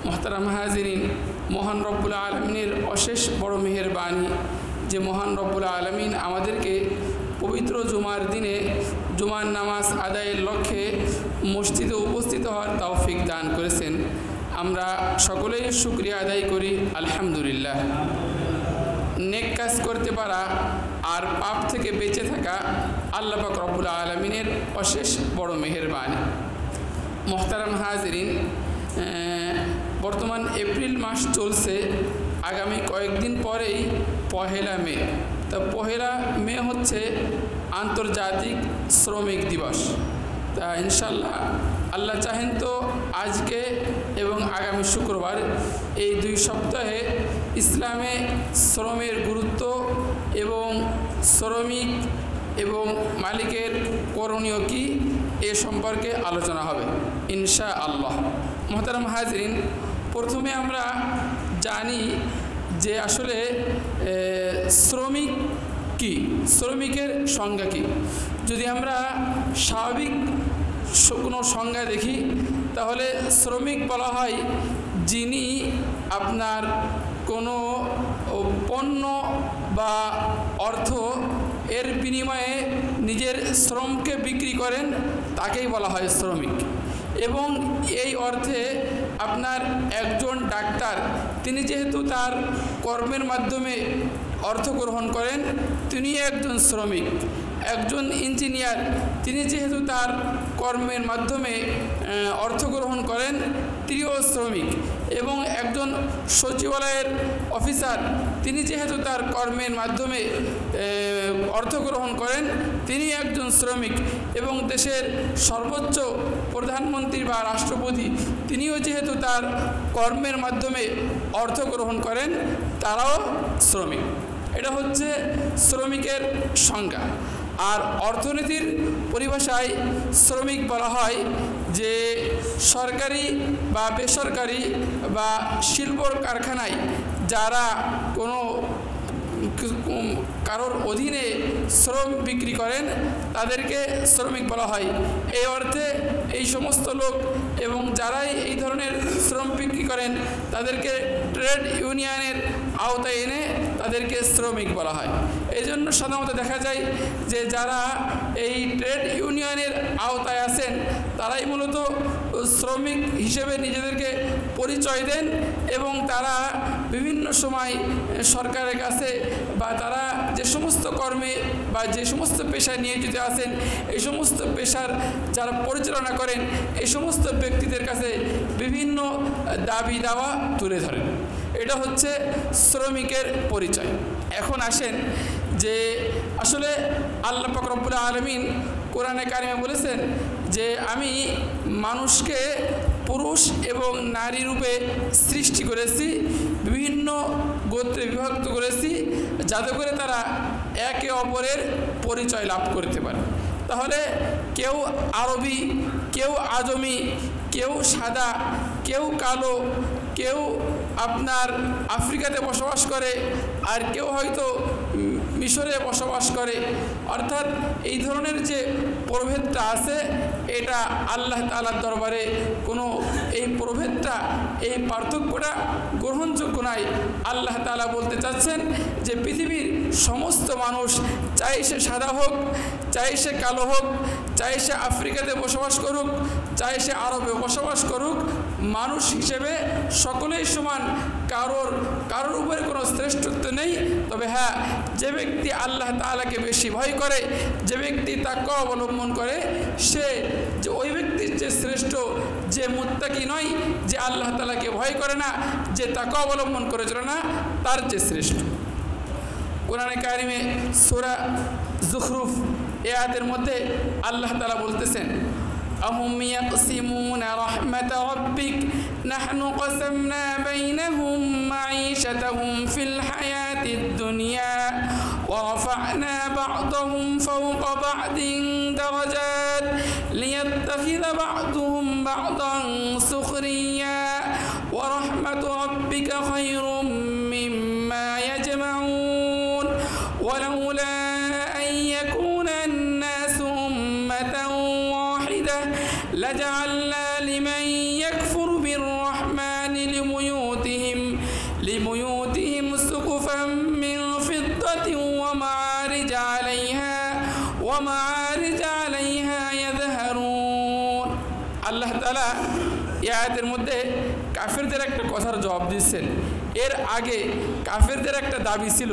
মোহতারাম হাজিরিন, মহান রব্বুল আলমিনের অশেষ বড় মেহেরবানি যে মহান রব্বুল আলমিন আমাদেরকে পবিত্র জুমার দিনে জুমার নামাজ আদায়ের লক্ষ্যে মসজিদে উপস্থিত হওয়ার তৌফিক দান করেছেন। আমরা সকলেই শুকরিয়া আদায় করি আলহামদুলিল্লাহ। নেক কাজ করতে পারা আর পাপ থেকে বেঁচে থাকা আল্লাহ পাক রব্বুল আলমিনের অশেষ বড় মেহেরবানি। মোহতারাম হাজিরিন, বর্তমান এপ্রিল মাস চলছে, আগামী কয়েকদিন পরেই পহেলা মে। তা পহেলা মে হচ্ছে আন্তর্জাতিক শ্রমিক দিবস। তা ইনশাল্লাহ আল্লাহ চাহেন তো আজকে এবং আগামী শুক্রবার এই 2 সপ্তাহে ইসলামে শ্রমের গুরুত্ব এবং শ্রমিক এবং মালিকের করণীয় কী এ সম্পর্কে আলোচনা হবে ইনশাআল্লাহ। মোহতারাম হাজরিন, প্রথমে আমরা জানি যে আসলে শ্রমিক কি, শ্রমিকের সংজ্ঞা কী। যদি আমরা স্বাভাবিক কোনো সংজ্ঞা দেখি তাহলে শ্রমিক বলা হয় যিনি আপনার কোনো পণ্য বা অর্থ এর বিনিময়ে নিজের শ্রমকে বিক্রি করেন, তাকেই বলা হয় শ্রমিক। এবং এই অর্থে আপনার একজন ডাক্তার, তিনি যেহেতু তার কর্মের মাধ্যমে অর্থ গ্রহণ করেন, তিনি একজন শ্রমিক। একজন ইঞ্জিনিয়ার, তিনি যেহেতু তার কর্মের মাধ্যমে অর্থ গ্রহণ করেন, তিনিও শ্রমিক। এবং একজন সচিবালয়ের অফিসার, তিনি যেহেতু তার কর্মের মাধ্যমে অর্থ গ্রহণ করেন, তিনি একজন শ্রমিক। এবং দেশের সর্বোচ্চ প্রধানমন্ত্রী বা রাষ্ট্রপতি, তিনিও যেহেতু তার কর্মের মাধ্যমে অর্থ গ্রহণ করেন, তারাও শ্রমিক। এটা হচ্ছে শ্রমিকের সংজ্ঞা। আর অর্থনীতির পরিভাষায় শ্রমিক বলা হয় যে সরকারি বা বেসরকারি বা শিল্প কারখানায় যারা কোনো কারোর অধীনে শ্রম বিক্রি করেন, তাদেরকে শ্রমিক বলা হয়। এই অর্থে এই সমস্ত লোক এবং যারাই এই ধরনের শ্রম বিক্রি করেন, তাদেরকে ট্রেড ইউনিয়নের আওতায় এনে তাদেরকে শ্রমিক বলা হয়। এই জন্য সাধারণত দেখা যায় যে যারা এই ট্রেড ইউনিয়নের আওতায় আছেন, তারাই মূলত শ্রমিক হিসেবে নিজেদেরকে পরিচয় দেন এবং তারা বিভিন্ন সময় সরকারের কাছে বা তারা যে সমস্ত কর্মে বা যে সমস্ত পেশায় নিয়োজিত আছেন, এই সমস্ত পেশার যারা পরিচালনা করেন, এই সমস্ত ব্যক্তিদের কাছে বিভিন্ন দাবি দাওয়া তুলে ধরেন। এটা হচ্ছে শ্রমিকের পরিচয়। এখন আসেন যে আসলে আল্লাহ পাক রব্বুল আলামিন কোরআনে কারিমে বলেছেন যে আমি মানুষকে পুরুষ এবং নারী রূপে সৃষ্টি করেছি, বিভিন্ন গোত্রে বিভক্ত করেছি, যাতে করে তারা একে অপরের পরিচয় লাভ করতে পারে। তাহলে কেউ আরবি, কেউ আজমি, কেউ সাদা, কেউ কালো, কেউ আপনার আফ্রিকাতে বসবাস করে, আর কেউ হয়তো মিশরে বসবাস করে। অর্থাৎ এই ধরনের যে প্রভেদটা আছে, এটা আল্লাহ তাআলার দরবারে কোনো এই প্রভেদটা, এই পার্থক্যটা গ্রহণযোগ্য নয়। আল্লাহ তাআলা বলতে চাচ্ছেন যে পৃথিবীর সমস্ত মানুষ, চাই সে সাদা হোক, চাই সে কালো হোক, চাই সে আফ্রিকাতে বসবাস করুক, চাই সে আরবে বসবাস করুক, মানুষ হিসেবে সকলেই সমান। কারোর উপরে কোনো শ্রেষ্ঠত্ব নেই। তবে হ্যাঁ, যে ব্যক্তি আল্লাহ তাআলাকে বেশি ভয় করে, যে ব্যক্তি তাকওয়া অবলম্বন করে, সে যে ওই ব্যক্তির যে শ্রেষ্ঠ, যে মুত্তাকি নয়, যে আল্লাহ তাআলাকে ভয় করে না, যে তাকওয়া অবলম্বন করে চলে না, তার যে শ্রেষ্ঠ। কোরআনে কারিমে সূরা যুখরুফ এই আয়াতের মধ্যে আল্লাহ তাআলা বলতেছেন, أهم يقسمون رحمة ربك نحن قسمنا بينهم معيشتهم في الحياة الدنيا ورفعنا بعضهم فوق بعض درجات ليتخذ بعضهم بعضا سخريا ورحمة ربك خير مما يجمعون ولولا أن يكون الناس أمة واحدة لجعلنا لمن يكفر بالرحمن আয়াতের মধ্যে কাফেরদের একটা কথার জবাব দিচ্ছেন। এর আগে কাফেরদের একটা দাবি ছিল,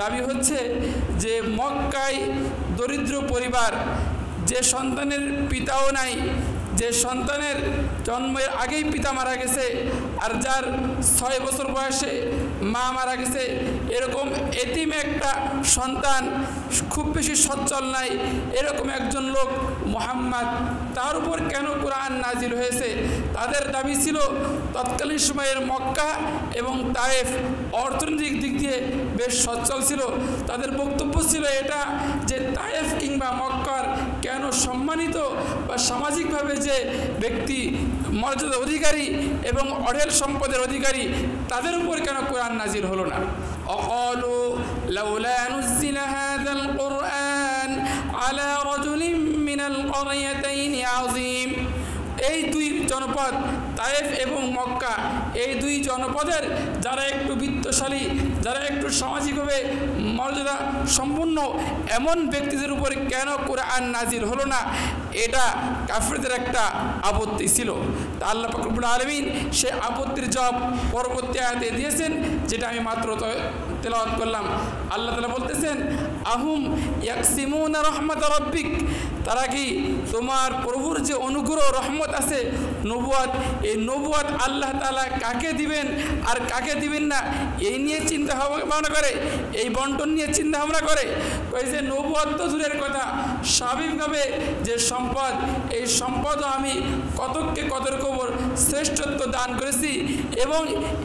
দাবি হচ্ছে যে মক্কায় দরিদ্র পরিবার, যে সন্তানের পিতাও নাই, যে সন্তানের জন্মের আগেই পিতা মারা গেছে, আর যার 6 বছর বয়সে মা মারা গেছে, এরকম এতিম একটা সন্তান, খুব বেশি সচ্ছল নাই, এরকম একজন লোক মুহাম্মদ, তার উপর কেন কোরআন নাজিল হয়েছে? তাদের দাবি ছিল তৎকালীন সময়ের মক্কা এবং তায়েফ অর্থনৈতিক দিক দিয়ে বেশ সচ্ছল ছিল। তাদের বক্তব্য ছিল এটা যে তায়েফ কিংবা মক্কার কেন সম্মানিত বা সামাজিকভাবে যে ব্যক্তি মর্যাদা অধিকারী এবং অঢেল সম্পদের অধিকারী, তাদের উপর কেন কোরআন নাজিল হলো না? অকালু লাউলা নুজিলা হাযাল কুরআন আলা রাজুলিন মিনাল ক্বরয়াতাইনি আযীম। এই দুই জনপদ তায়েফ এবং মক্কা, এই দুই জনপদের যারা একটু বিত্তশালী, যারা একটু সামাজিকভাবে মর্যাদা সম্পন্ন, এমন ব্যক্তিদের উপর কেন কোরআন নাজিল হলো না, এটা কাফেরদের একটা আপত্তি ছিল। তা আল্লাহ পাক রব্বুল আলামিন সে আপত্তির জবাব পরবর্তী আয়াতে দিয়েছেন, যেটা আমি মাত্র তেলাওয়াত করলাম। আল্লাহ তাআলা বলতেছেন, আহুম ইয়াকসিমুনা রাহমাত রাব্বিক, তারা কি তোমার প্রভুর যে অনুগ্রহ রহমত আছে নবুয়াত, এই নবুয়াত আল্লাহ তাআলা কাকে দিবেন আর কাকে দিবেন না এই নিয়ে চিন্তা ভাবনা করে, এই বন্টন নিয়ে চিন্তা ভাবনা করে? ওই যে নবুয়াত তো দূরের কথা, স্বাভাবিকভাবে যে সম্পদ, এই সম্পদও আমি কতককে কতর কবর শ্রেষ্ঠত্ব দান করেছি, এবং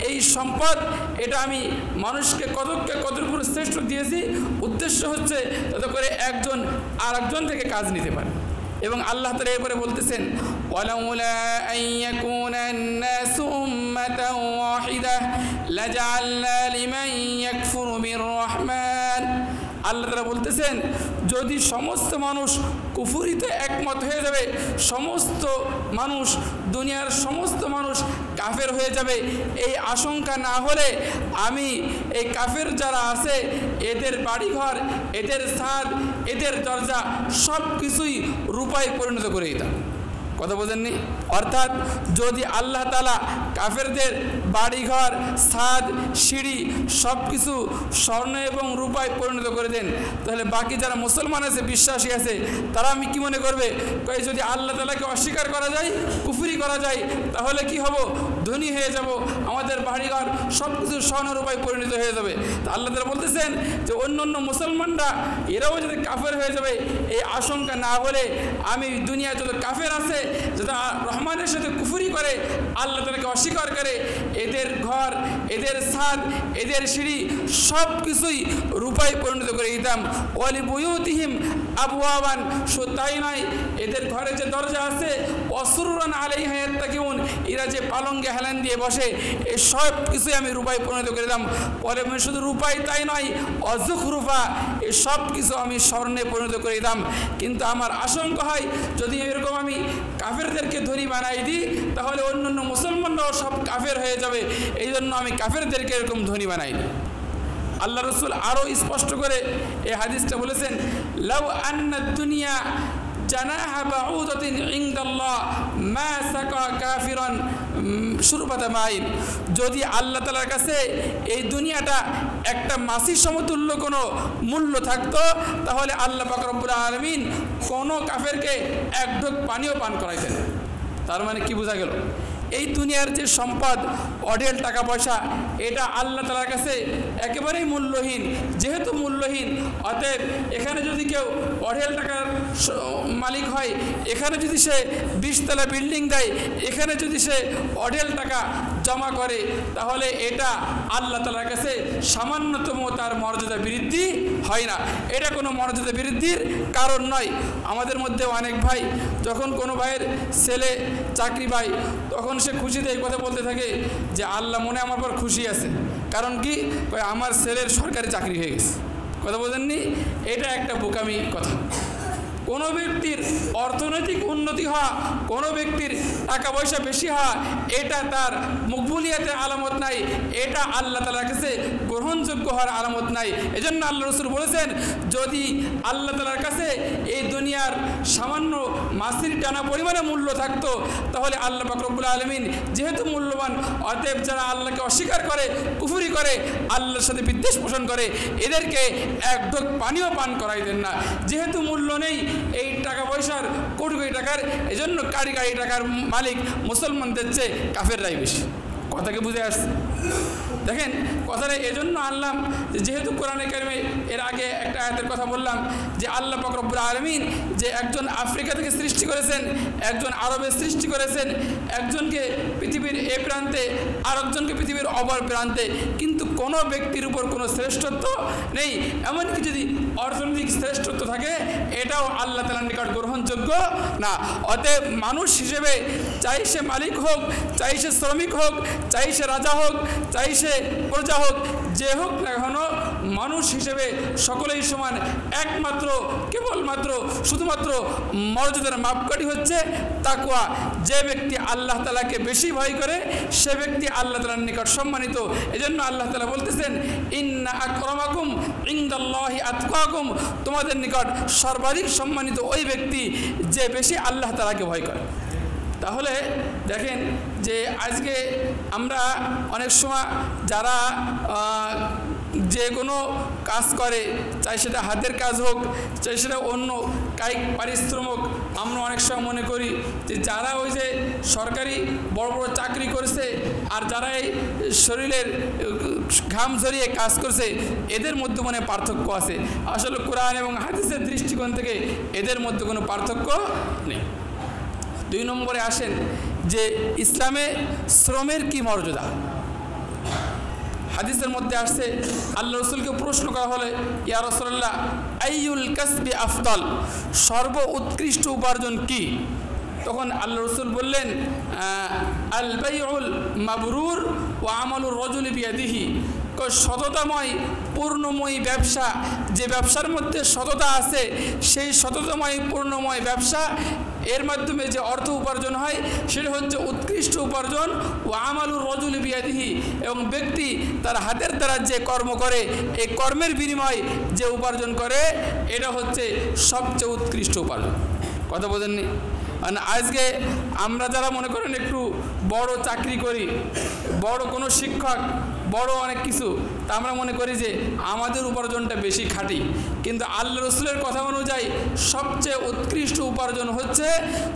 এই সম্পদ এটা আমি মানুষকে কতককে কতর উপর শ্রেষ্ঠ দিয়েছি। উদ্দেশ্য হচ্ছে যাতে করে একজন আর একজন থেকে কাজ নিতে পারে। এবং আল্লাহ তাআলা এরপরে বলতেছেন, ওয়ালাউলা আইয়াকুনান নাসু উম্মাতান ওয়াহিদাহ লাজআলনা লিমান ইয়াকফুরু বিররহমান। আল্লাহ তাআলা বলতেছেন, যদি সমস্ত মানুষ কুফরিতে একমত হয়ে যাবে, সমস্ত মানুষ, দুনিয়ার সমস্ত মানুষ কাফের হয়ে যাবে, এই আশঙ্কা না হলে আমি এই কাফের যারা আছে এদের বাড়িঘর, এদের ছাদ, এদের দরজা সব কিছুই রূপায় পরিণত করে দিতাম। কথা বোঝেননি? অর্থাৎ যদি আল্লাহ তাআলা কাফেরদের বাড়িঘর, ছাদ, সিঁড়ি সব কিছু স্বর্ণ এবং রূপায় পরিণত করে দেন, তাহলে বাকি যারা মুসলমান আছে, বিশ্বাসী আছে, তারা আমি কি মনে করবে? যদি আল্লাহ তাআলাকে অস্বীকার করা যায়, কুফরি করা যায়, তাহলে কি হব? ধনী হয়ে যাব, আমাদের বাড়িঘর সব কিছু স্বর্ণ রূপায় পরিণত হয়ে যাবে। তা আল্লাহ তাআলা বলতেছেন যে অন্য অন্য মুসলমানরা এরাও যদি কাফের হয়ে যাবে, এই আশঙ্কা না হলে আমি দুনিয়ায় যত কাফের আছে, যারা রহমানের সাথে কুফরি করে, আল্লাহ তাআলাকে অস্বীকার করে, এদের ঘর, এদের ছাদ, এদের সিঁড়ি সব কিছুই রূপায় পরিণত করে দিতাম। ওয়ালি বুয়ুতিহিম আবওয়াবান, শুধু তাই নয়, এদের ঘরে যে দরজা আছে, অসুররান আলাইহা ইয়াত্তাকিউন, এরা যে পালঙ্কে হেলান দিয়ে বসে, এই সব কিছুই আমি রূপায় পরিণত করে দিতাম। পরে শুধু রূপায় তাই নয়, অযুখরুফা, এই সব কিছু আমি স্বর্ণে পরিণত করে দিতাম। কিন্তু আমার আশঙ্কা হয় যদি এরকম আমি কাফেরদেরকে ধনী বানাই দিই, তাহলে অন্য অন্য মুসলমানরাও সব কাফের হয়ে যাবে, এই জন্য আমি কাফেরদেরকে এরকম ধনী বানাই দিই। আল্লাহ রসুল আরও স্পষ্ট করে এই হাদিসটা বলেছেন, লাউ আন্না দুনিয়া জানাহা বাউদাতিন ইনদাল্লাহ মা সাকা কাফিরান শুরবাতা মাইন। যদি আল্লাহ তাআলার কাছে এই দুনিয়াটা একটা মাছির সমতুল্য কোনো মূল্য থাকতো, তাহলে আল্লাহ পাক রব্বুল আলামিন কোনো কাফেরকে এক ঢোক পানিও পান করাইতেন। তার মানে কি বোঝা গেল? এই দুনিয়ার যে সম্পদ, অঢেল টাকা পয়সা, এটা আল্লাহ তাআলার কাছে একেবারেই মূল্যহীন। যেহেতু মূল্যহীন, অতএব এখানে যদি কেউ অঢেল টাকার মালিক হয়, এখানে যদি সে 20 তলা বিল্ডিং দেয়, এখানে যদি সে অঢেল টাকা জমা করে, তাহলে এটা আল্লাহ তাআলার কাছে সামান্যতম তার মর্যাদা বৃদ্ধি হয় না, এটা কোনো মর্যাদা বৃদ্ধির কারণ নয়। আমাদের মধ্যে অনেক ভাই, যখন কোনো ভাইয়ের ছেলে চাকরি পায়, তখন সে খুশিতে এই কথা বলতে থাকে যে আল্লাহ মনে আমার পর খুশি আছে। কারণ কি? আমার ছেলের সরকারি চাকরি হয়ে গেছে। কথা বলেননি? এটা একটা বোকামি কথা। কোনো ব্যক্তির অর্থনৈতিক উন্নতি হওয়া, কোনো ব্যক্তির টাকা পয়সা বেশি হওয়া, এটা তার মকবুলিয়াতের আলামত নাই, এটা আল্লাহ তাআলার কাছে গ্রহণযোগ্য হওয়ার আলামত নাই। এজন্য আল্লাহ রাসূল বলেছেন, যদি আল্লাহ তাআলার কাছে এই দুনিয়ার সামান্য মাছির টানা পরিমাণে মূল্য থাকতো, তাহলে আল্লাহ পাক রব্বুল আলামিন যেহেতু মূল্যবান, অতএব যারা আল্লাহকে অস্বীকার করে, কুফরি করে, আল্লাহর সাথে বিদ্বেষ পোষণ করে, এদেরকে এক ঢোক পানিও পান করাই দেন না। যেহেতু মূল্য নেই এই টাকা পয়সার, কোটি কোটি টাকার, এজন্য কারি কারি টাকার মালিক মুসলমানদের চেয়ে কাফেররাই বেশি। কথাকে বুঝে আসছে? দেখেন কথাটা এজন্য আনলাম, যেহেতু কোরআনে কারিমে এর আগে একটা আয়াতের কথা বললাম যে আল্লাহ পাক রব্বুল আলামিন যে একজন আফ্রিকা থেকে সৃষ্টি করেছেন, একজন আরবের সৃষ্টি করেছেন, একজনকে পৃথিবীর এ প্রান্তে, আরেকজনকে পৃথিবীর অপর প্রান্তে, কিন্তু কোনো ব্যক্তির উপর কোনো শ্রেষ্ঠত্ব নেই। এমনকি যদি অর্থনৈতিক শ্রেষ্ঠত্ব থাকে, এটাও আল্লাহ তাআলার নিকট গ্রহণযোগ্য না। অতএব মানুষ হিসেবে, চাই সে মালিক হোক, চাই সে শ্রমিক হোক, চাই সে রাজা হোক, চাই সে প্রজা হোক, যে হোক না কেন, মানুষ হিসেবে সকলেই সমান। একমাত্র কেবলমাত্র শুধুমাত্র মর্যাদার মাপকাঠি হচ্ছে তাকওয়া। যে ব্যক্তি আল্লাহ তাআলাকে বেশি ভয় করে, সে ব্যক্তি আল্লাহ তাআলার নিকট সম্মানিত। এজন্য আল্লাহ তাআলা বলতেছেন, ইন্না আকরামাকুম ইনদাল্লাহি আতকাকুম, তোমাদের নিকট সর্বাধিক সম্মানিত ওই ব্যক্তি যে বেশি আল্লাহ তাআলাকে ভয় করে। তাহলে দেখেন যে আজকে আমরা অনেক সময় যারা যে কোনো কাজ করে, চাই সেটা হাতের কাজ হোক, চাই সেটা অন্য কায়িক পারিশ্রমিক, আমরা অনেক সময় মনে করি যে যারা ওই যে সরকারি বড় বড় চাকরি করছে আর যারা এই শরীরের ঘাম ঝরিয়ে কাজ করছে, এদের মধ্যে মনে পার্থক্য আছে। আসলে কোরআন এবং হাদিসের দৃষ্টিকোণ থেকে এদের মধ্যে কোনো পার্থক্য নেই। 2 নম্বরে আসেন যে ইসলামে শ্রমের কি মর্যাদা। হাদিসের মধ্যে আসছে, আল্লাহ রাসূলকে প্রশ্ন করা হলে, ইয়া রাসূলুল্লাহ আইয়ুল কাসবি আফদাল, সর্ব উৎকৃষ্ট উপার্জন কি? তখন আল্লাহ রাসূল বললেন, আল বাইউল মাবরুর ওয়া আমালুর রাজুলি বিয়াদিহি, সততাময় পূর্ণময় ব্যবসা, যে ব্যবসার মধ্যে সততা আছে, সেই সততাময় পূর্ণময় ব্যবসা, এর মাধ্যমে যে অর্থ উপার্জন হয় সেটা হচ্ছে উৎকৃষ্ট উপার্জন। ও আমালুর রাজুলি বিয়াদিহি, এবং ব্যক্তি তার হাতের দ্বারা যে কর্ম করে, এই কর্মের বিনিময়ে যে উপার্জন করে, এটা হচ্ছে সবচেয়ে উৎকৃষ্ট উপার্জন। কথা বোঝেননি? মানে আজকে আমরা যারা মনে করেন একটু বড় চাকরি করি, বড় কোনো শিক্ষক, বড় অনেক কিছু, তা আমরা মনে করি যে আমাদের উপার্জনটা বেশি খাঁটি। কিন্তু আল্লাহ রাসূলের কথা অনুযায়ী সবচেয়ে উৎকৃষ্ট উপার্জন হচ্ছে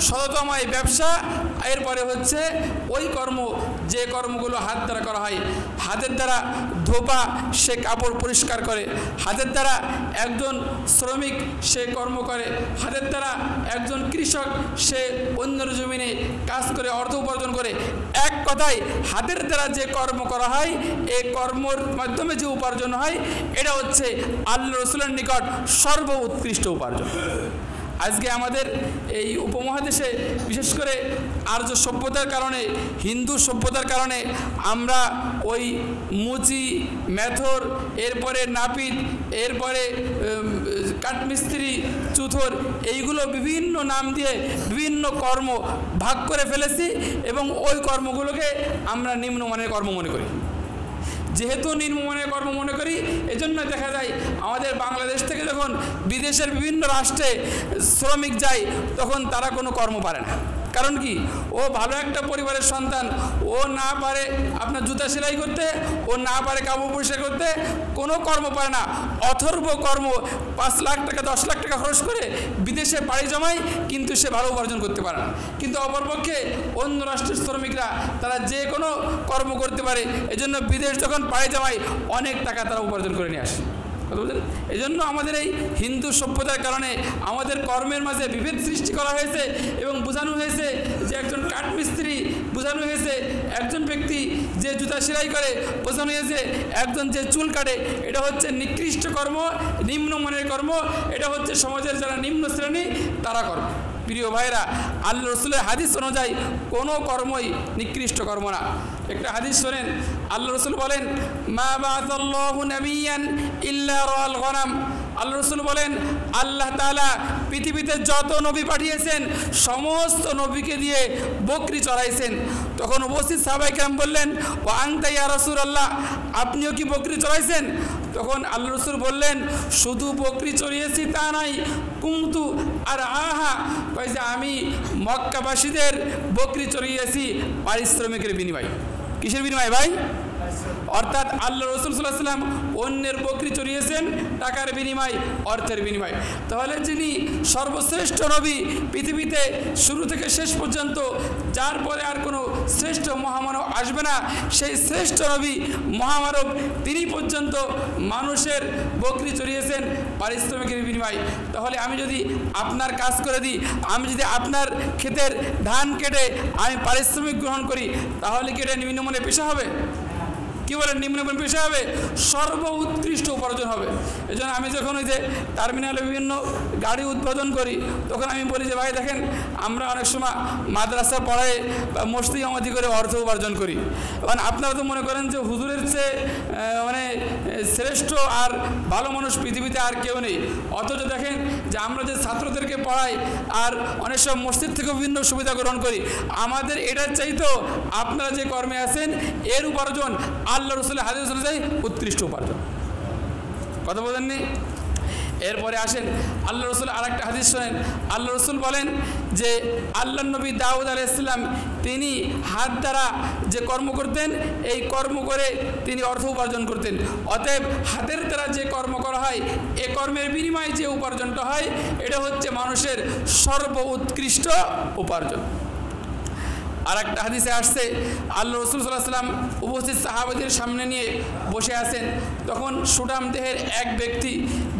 সততাময় ব্যবসা। এরপরে হচ্ছে ওই কর্ম, যে কর্মগুলো হাত দ্বারা করা হয়। হাতের দ্বারা ধোপা, সে কাপড় পরিষ্কার করে। হাতের দ্বারা একজন শ্রমিক সে কর্ম করে। হাতের দ্বারা একজন কৃষক সে অন্যের জমিনে কাজ করে অর্থ উপার্জন করে। এক কথায় হাতের দ্বারা যে কর্ম করা হয়, এই কর্মের মাধ্যমে যে উপার্জন হয়, এটা হচ্ছে আল্লাহ রাসূলের নিকট সর্ব উৎকৃষ্ট উপার্জন। আজকে আমাদের এই উপমহাদেশে বিশেষ করে আর্য সভ্যতার কারণে, হিন্দু সভ্যতার কারণে আমরা ওই মুচি, মেথর, এরপরে নাপিত, এরপরে কাঠমিস্ত্রি, চুথর, এইগুলো বিভিন্ন নাম দিয়ে বিভিন্ন কর্ম ভাগ করে ফেলেছি এবং ওই কর্মগুলোকে আমরা নিম্নমানের কর্ম মনে করি। যেহেতু নিম্নমানের কর্ম মনে করি, এজন্য দেখা যায় আমাদের বাংলাদেশ থেকে যখন বিদেশের বিভিন্ন রাষ্ট্রে শ্রমিক যায়, তখন তারা কোনো কর্ম পারে না। কারণ কি? ও ভালো একটা পরিবারের সন্তান, ও না পারে আপনার জুতা সেলাই করতে, ও না পারে কাপড় পরিষ্কার করতে, কোনো কর্ম পায় না। অথর্ব কর্ম 5 লাখ টাকা 10 লাখ টাকা খরচ করে বিদেশে পাড়ি জমায়, কিন্তু সে ভালো উপার্জন করতে পারে না। কিন্তু অপরপক্ষে অন্য রাষ্ট্রের শ্রমিকরা তারা যে কোনো কর্ম করতে পারে। এজন্য বিদেশ যখন পাড়ি জমায় অনেক টাকা তারা উপার্জন করে নিয়ে আসে। এই জন্য আমাদের এই হিন্দু সভ্যতার কারণে আমাদের কর্মের মাঝে বিভেদ সৃষ্টি করা হয়েছে এবং বোঝানো হয়েছে যে একজন কাঠমিস্ত্রি, বোঝানো হয়েছে একজন ব্যক্তি যে জুতা সেলাই করে, বোঝানো হয়েছে একজন যে চুল কাটে, এটা হচ্ছে নিকৃষ্ট কর্ম, নিম্নমানের কর্ম, এটা হচ্ছে সমাজের যারা নিম্ন শ্রেণী তারা কর্ম। প্রিয় ভাইরা, আল্লাহ রাসূলের হাদিস অনুযায়ী কোনো কর্মই নিকৃষ্ট কর্ম না। একটা হাদিস শোনেন, আল্লাহ রাসূল বলেন, মা বাআসাল্লাহু নাবিয়্যান ইল্লা রাআল গনাম, আল্লাহ রসুল বলেন আল্লাহ তাআলা পৃথিবীতে যত নবী পাঠিয়েছেন সমস্ত নবীকে দিয়ে বকরি চড়াইছেন। তখন উপস্থিত সাহাবায়ে কেরাম বললেন, ও আনতা ইয়া রাসূলুল্লাহ, আপনিও কি বকরি চড়াইছেন? তখন আল্লাহ রসুল বললেন, শুধু বকরি চড়িয়েছি তা নয়, কুমতু আর আহা, কয় যে আমি মক্কাবাসীদের বকরি চড়িয়েছি পারিশ্রমিকের বিনিময়। কিসের বিনিময় ভাই? অর্থাৎ আল্লাহ রসুল সাল্লাল্লাহু আলাইহি ওয়াসাল্লাম অন্যের বকরি চড়িয়েছেন টাকার বিনিময়, অর্থের বিনিময়। তাহলে যিনি সর্বশ্রেষ্ঠ নবী পৃথিবীতে শুরু থেকে শেষ পর্যন্ত, যার পরে আর কোনো শ্রেষ্ঠ মহামানব আসবে না, সেই শ্রেষ্ঠ নবী মহামানব তিনি পর্যন্ত মানুষের বকরি চড়িয়েছেন পারিশ্রমিকের বিনিময়। তাহলে আমি যদি আপনার কাজ করে দিই, আমি যদি আপনার ক্ষেতের ধান কেটে আমি পারিশ্রমিক গ্রহণ করি, তাহলে কি এটা নিম্নমানে পেশা হবে? কি বলেন? নিম্নমানের পেশা হবে? সর্ব উৎকৃষ্ট উপার্জন হবে। এই জন্য আমি যখন ওই যে টার্মিনালে বিভিন্ন গাড়ি উদ্বোধন করি, তখন আমি বলি যে ভাই দেখেন, আমরা অনেক সময় মাদ্রাসা পড়ায় বা মসজিদ আমাদি করে অর্থ উপার্জন করি। কারণ আপনারা তো মনে করেন যে হুজুরের চেয়ে মানে শ্রেষ্ঠ আর ভালো মানুষ পৃথিবীতে আর কেউ নেই। অথচ দেখেন যে আমরা যে ছাত্রদেরকে পড়াই আর অনেক সব মসজিদ থেকে বিভিন্ন সুবিধা গ্রহণ করি, আমাদের এটার চাইতেও আপনারা যে কর্মে আছেন এর উপার্জন আল্লাহ রসুলের হাদিস অনুযায়ী উৎকৃষ্ট উপার্জন। কথা বলেননি? এরপরে আসেন আল্লাহ রসুল আর একটা হাদিস শোনেন। আল্লাহ রসুল বলেন যে আল্লাহ নবী দাউদ আলাইহিস সালাম তিনি হাত দ্বারা যে কর্ম করতেন, এই কর্ম করে তিনি অর্থ উপার্জন করতেন। অতএব হাতের দ্বারা যে কর্ম করা হয়, এ কর্মের বিনিময়ে যে উপার্জনটা হয়, এটা হচ্ছে মানুষের সর্ব উৎকৃষ্ট উপার্জন। আর একটা হাদিসে আসছে আল্লাহ রসুল সাল্লাল্লাহু আলাইহি ওয়াসাল্লাম উপস্থিত সাহাবাদের সামনে নিয়ে বসে আছেন। তখন সুঠাম দেহের এক ব্যক্তি,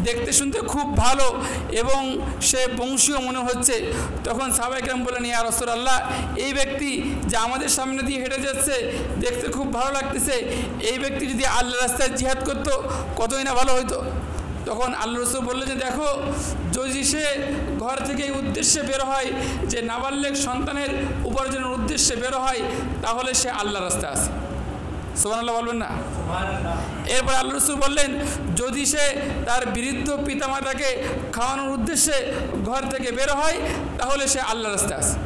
দেখতে শুনতে খুব ভালো এবং সে বংশীয় মনে হচ্ছে। তখন সাহাবায়ে কেরাম বললেন, ইয়া রাসূলুল্লাহ, এই ব্যক্তি যে আমাদের সামনে দিয়ে হেঁটে যাচ্ছে, দেখতে খুব ভালো লাগতেছে, এই ব্যক্তি যদি আল্লাহর রাস্তায় জিহাদ করতো কতই না ভালো হইতো। তখন আল্লাহ রসুল বললেন যে দেখো, যদি সে ঘর থেকে এই উদ্দেশ্যে বের হয় যে নাবালেগ সন্তানের উপার্জনের উদ্দেশ্যে বের হয়, তাহলে সে আল্লাহর রাস্তায় আছে। সুবহানাল্লাহ বলবেন না? এরপর আল্লাহ রসুল বললেন, যদি সে তার বৃদ্ধ পিতামাতাকে খাওয়ানোর উদ্দেশ্যে ঘর থেকে বের হয়, তাহলে সে আল্লাহর রাস্তায় আছে।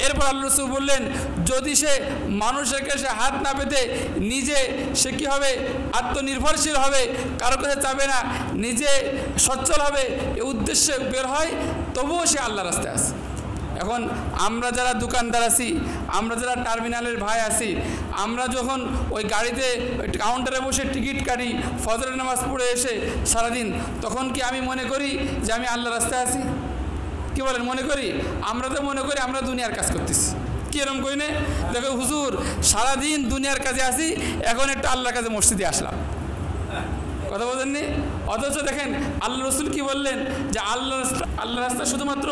এরপর আল্লাহ রসুল বললেন, যদি সে মানুষের কাছে হাত না পেতে নিজে সে কী হবে? আত্মনির্ভরশীল হবে, কারো কাছে চাবে না, নিজে সচ্ছল হবে, এই উদ্দেশ্যে বের হয়, তবুও সে আল্লাহ রাস্তায় আছে। এখন আমরা যারা দোকানদার আছি, আমরা যারা টার্মিনালের ভাই আছি, আমরা যখন ওই গাড়িতে কাউন্টারে বসে টিকিট কাটি, ফজরের নামাজ পড়ে এসে সারাদিন, তখন কি আমি মনে করি যে আমি আল্লাহ রাস্তায় আছি? কি বলেন? মনে করি? আমরা তো মনে করি আমরা দুনিয়ার কাজ করতেছি। কি এরকম করি না? দেখো হুজুর সারাদিন দুনিয়ার কাজে আসি, এখন একটু আল্লাহর কাছে মসজিদে আসলাম। কথা বলেননি? অথচ দেখেন আল্লাহ রসুল কি বললেন যে আল্লাহ রাস্তা শুধুমাত্র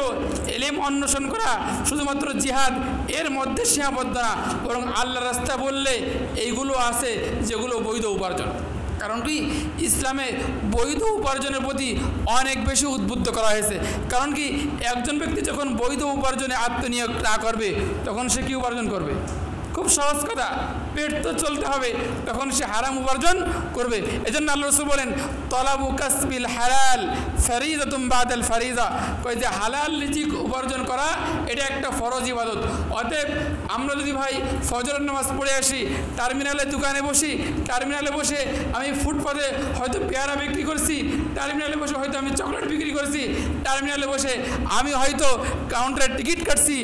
ইলম অন্বেষণ করা, শুধুমাত্র জিহাদ এর মধ্যে সীমাবদ্ধ না, বরং আল্লাহ রাস্তা বললে এইগুলো আছে যেগুলো বৈধ উপার্জন। কারণ কি? ইসলামে বৈধ উপার্জনের প্রতি অনেক বেশি উদ্বুদ্ধ করা হয়েছে। কারণ কি? একজন ব্যক্তি যখন বৈধ উপার্জনে আত্মনিয়োগ না করবে, তখন সে কি উপার্জন করবে? খুব সহজ কথা, পেট তো চলতে হবে, তখন সে হারাম উপার্জন করবে। এজন্য আল্লাহ রাসূল বলেন, তলাবু কাসবিল হালাল ফরিদাতুম বাদাল ফরিদা, কয় যে হালাল রিজিক উপার্জন করা এটা একটা ফরজ ইবাদত। অতএব আমরা যদি ভাই ফজরের নামাজ পড়ে আসি, টার্মিনালে দোকানে বসি, টার্মিনালে বসে আমি ফুটপাতে হয়তো পেয়ারা বিক্রি করছি, টার্মিনালে বসে হয়তো আমি চকলেট বিক্রি করছি, টার্মিনালে বসে আমি হয়তো কাউন্টারে টিকিট কাটছি,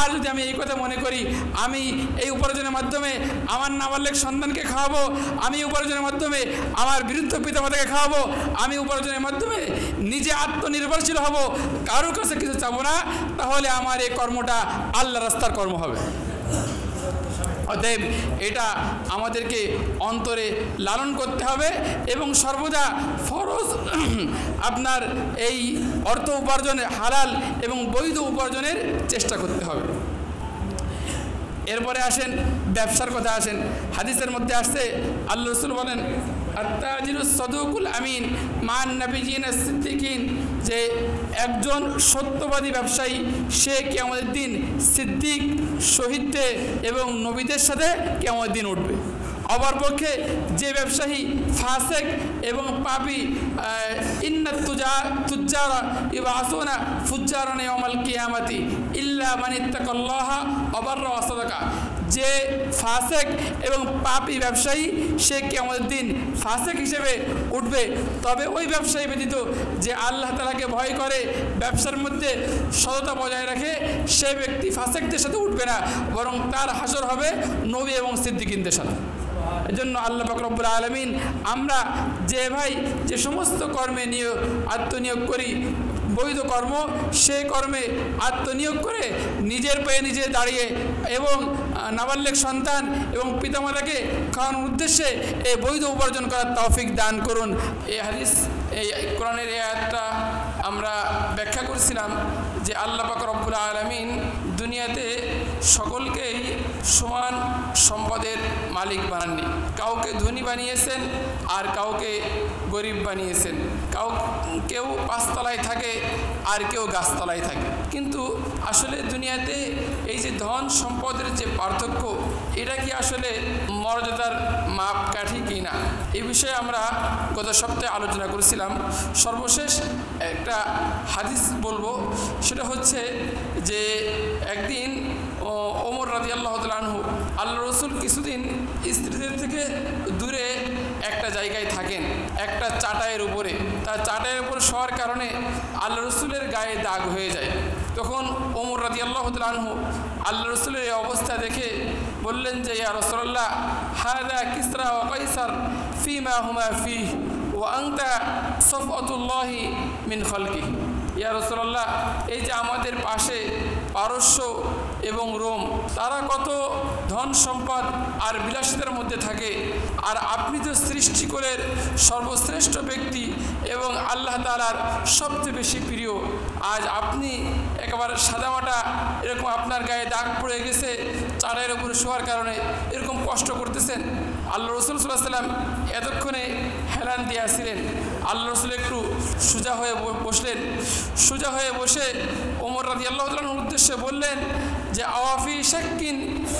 আর যদি আমি এই কথা মনে করি আমি এই উপার্জনের মাধ্যমে আমার নাবালেগ সন্তানকে খাওয়াবো, আমি উপার্জনের মাধ্যমে আমার বৃদ্ধ পিতামাতাকে খাওয়াবো, আমি উপার্জনের মাধ্যমে নিজে আত্মনির্ভরশীল হব, কারোর কাছে কিছু চাবো না, তাহলে আমার এই কর্মটা আল্লাহ রাস্তার কর্ম হবে। অতএব এটা আমাদেরকে অন্তরে লালন করতে হবে এবং সর্বদা ফরজ আপনার এই অর্থ উপার্জনের হালাল এবং বৈধ উপার্জনের চেষ্টা করতে হবে। এরপরে আসেন ব্যবসার কথা আসেন। হাদিসের মধ্যে আসছে আল্লাহ রাসূল বলেন, আত-তাজিরুস সাদুকুল আমিন মান নাবিয়িন সিদ্দিকিন, যে একজন সত্যবাদী ব্যবসায়ী সে কিয়ামতের দিন সিদ্দিক, শহীদদের এবং নবীদের সাথে কিয়ামতের দিন উঠবে। অপরপক্ষে যে ব্যবসায়ী ফাসেক এবং পাপী, ইন্নাত তুজ্জারা ইবাসুনা ফুজ্জারান ইয়াউমাল কিয়ামাতি ইল্লা মান ইত্তাকাল্লাহা ওয়া বাররা ওয়া সাদাকা, যে ফাসেক এবং পাপী ব্যবসায়ী সে কিয়ামতের দিন ফাসেক হিসেবে উঠবে, তবে ওই ব্যবসায়ী ব্যতীত যে আল্লাহ তাআলাকে ভয় করে, ব্যবসার মধ্যে সততা বজায় রাখে, সে ব্যক্তি ফাসেকদের সাথে উঠবে না, বরং তার হাসর হবে নবী এবং সিদ্দিকিনদের সাথে। এজন্য আল্লাহ পাক রব্বুল আলামিন আমরা যে সমস্ত কর্মে আত্মনিয়োগ করি, বৈধ কর্ম, সেই কর্মে আত্মনিয়োগ করে নিজের পায়ে নিজে দাঁড়িয়ে এবং নাবালেগ সন্তান এবং পিতামাতাকে খাওয়ানোর উদ্দেশ্যে এই বৈধ উপার্জন করার তৌফিক দান করুন। এই হাদিস, এই কোরআনের এই আয়াতটা আমরা ব্যাখ্যা করেছিলাম যে আল্লাহ পাক রব্বুল আলামিন দুনিয়াতে সকলকেই সমান সম্পদের মালিক বানাননি, কাউকে ধনী বানিয়েছেন আর কাউকে গরিব বানিয়েছেন, কেউ পাঁচতলায় থাকে আর কেউ গাছতলায় থাকে। কিন্তু আসলে দুনিয়াতে এই যে ধন সম্পদের যে পার্থক্য, এটা কি আসলে মর্যাদার মাপকাঠি কি না, এই বিষয়ে আমরা গত সপ্তাহে আলোচনা করেছিলাম। সর্বশেষ একটা হাদিস বলবো, সেটা হচ্ছে যে একদিন ওমর রাদিয়াল্লাহু তাআলা আনহু, আল্লাহ রসুল কিছুদিন স্ত্রীদের থেকে দূরে একটা জায়গায় থাকেন, একটা চাটাইয়ের উপরে। তার চাটাইয়ের উপরে শোয়ার কারণে আল্লাহ রসুলের গায়ে দাগ হয়ে যায়। তখন ওমর রাদিয়াল্লাহু তাআলা আনহু আল্লাহ রসুলের এই অবস্থা দেখে বললেন যে, ইয়া রাসূলুল্লাহ, হাযা কিসরা ওয়া কাইসার ফীমা হুমা ফীহি ওয়া আনতা সাফওয়াতুল্লাহি মিন খালকিহি। ইয়া রাসূলুল্লাহ, এই যে আমাদের পাশে পারস্য এবং রোম, তারা কত ধন সম্পদ আর বিলাসিতার মধ্যে থাকে, আর আপনি তো সৃষ্টিকুলের সর্বশ্রেষ্ঠ ব্যক্তি এবং আল্লাহ তাআলার সবচেয়ে বেশি প্রিয়। আজ আপনি একেবারে সাদামাটা এরকম আপনার গায়ে দাগ পড়ে গেছে, চারের উপরে শোয়ার কারণে এরকম কষ্ট করতেছেন। আল্লাহ রসুল সাল্লাল্লাহু আলাইহি ওয়াসাল্লাম এতক্ষণে হেলান দিয়েছিলেন। আল্লাহ রসুল একটু সোজা হয়ে বসলেন। সোজা হয়ে বসে ওমর রাদিয়াল্লাহু তাআলার উদ্দেশ্যে বললেন যে, আওয়াফি শাক্কিন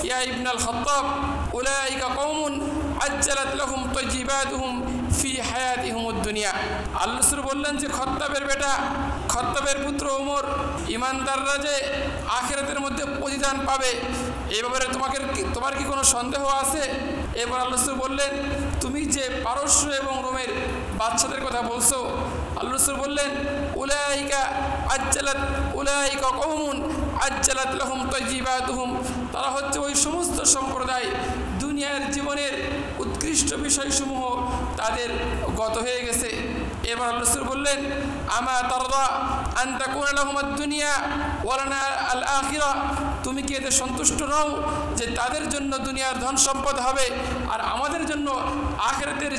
ইয়া ইবনাল খাত্তাব উলাইকা কওমুন আজ্জালাত লাহুম তাইয়্যিবাতুহুম ফি হায়াতিহিমুদ দুনিয়া। আল্লাহ রসুল বললেন যে, খাত্তাবের বেটা, খাত্তাবের পুত্র ওমর, ইমানদাররা যে আখিরাতের মধ্যে প্রতিদান পাবে, এই ব্যাপারে তোমার কি কোনো সন্দেহ আছে? এবার আল্লাহ রসুল বললেন, তুমি যে পারস্য এবং রোমের বাচ্চাদের কথা বলছো, আল্লাহ রসুল বললেন, উলাইকা কওমুন আজ্জালাত লাহুম তাইয়্যিবাতুহুম, তারা হচ্ছে ওই সমস্ত সম্প্রদায় দুনিয়ার জীবনের উৎকৃষ্ট বিষয়সমূহ তাদের গত হয়ে গেছে। এবার আল্লাহ রাসূল বললেন, আমা তারদা আন তাকুনা লাহুমুদ দুনিয়া ওয়া লানা আল আখিরা, তুমি কি এতে সন্তুষ্ট নও যে তাদের জন্য দুনিয়ার ধন সম্পদ হবে আর আমাদের জন্য আখিরাতের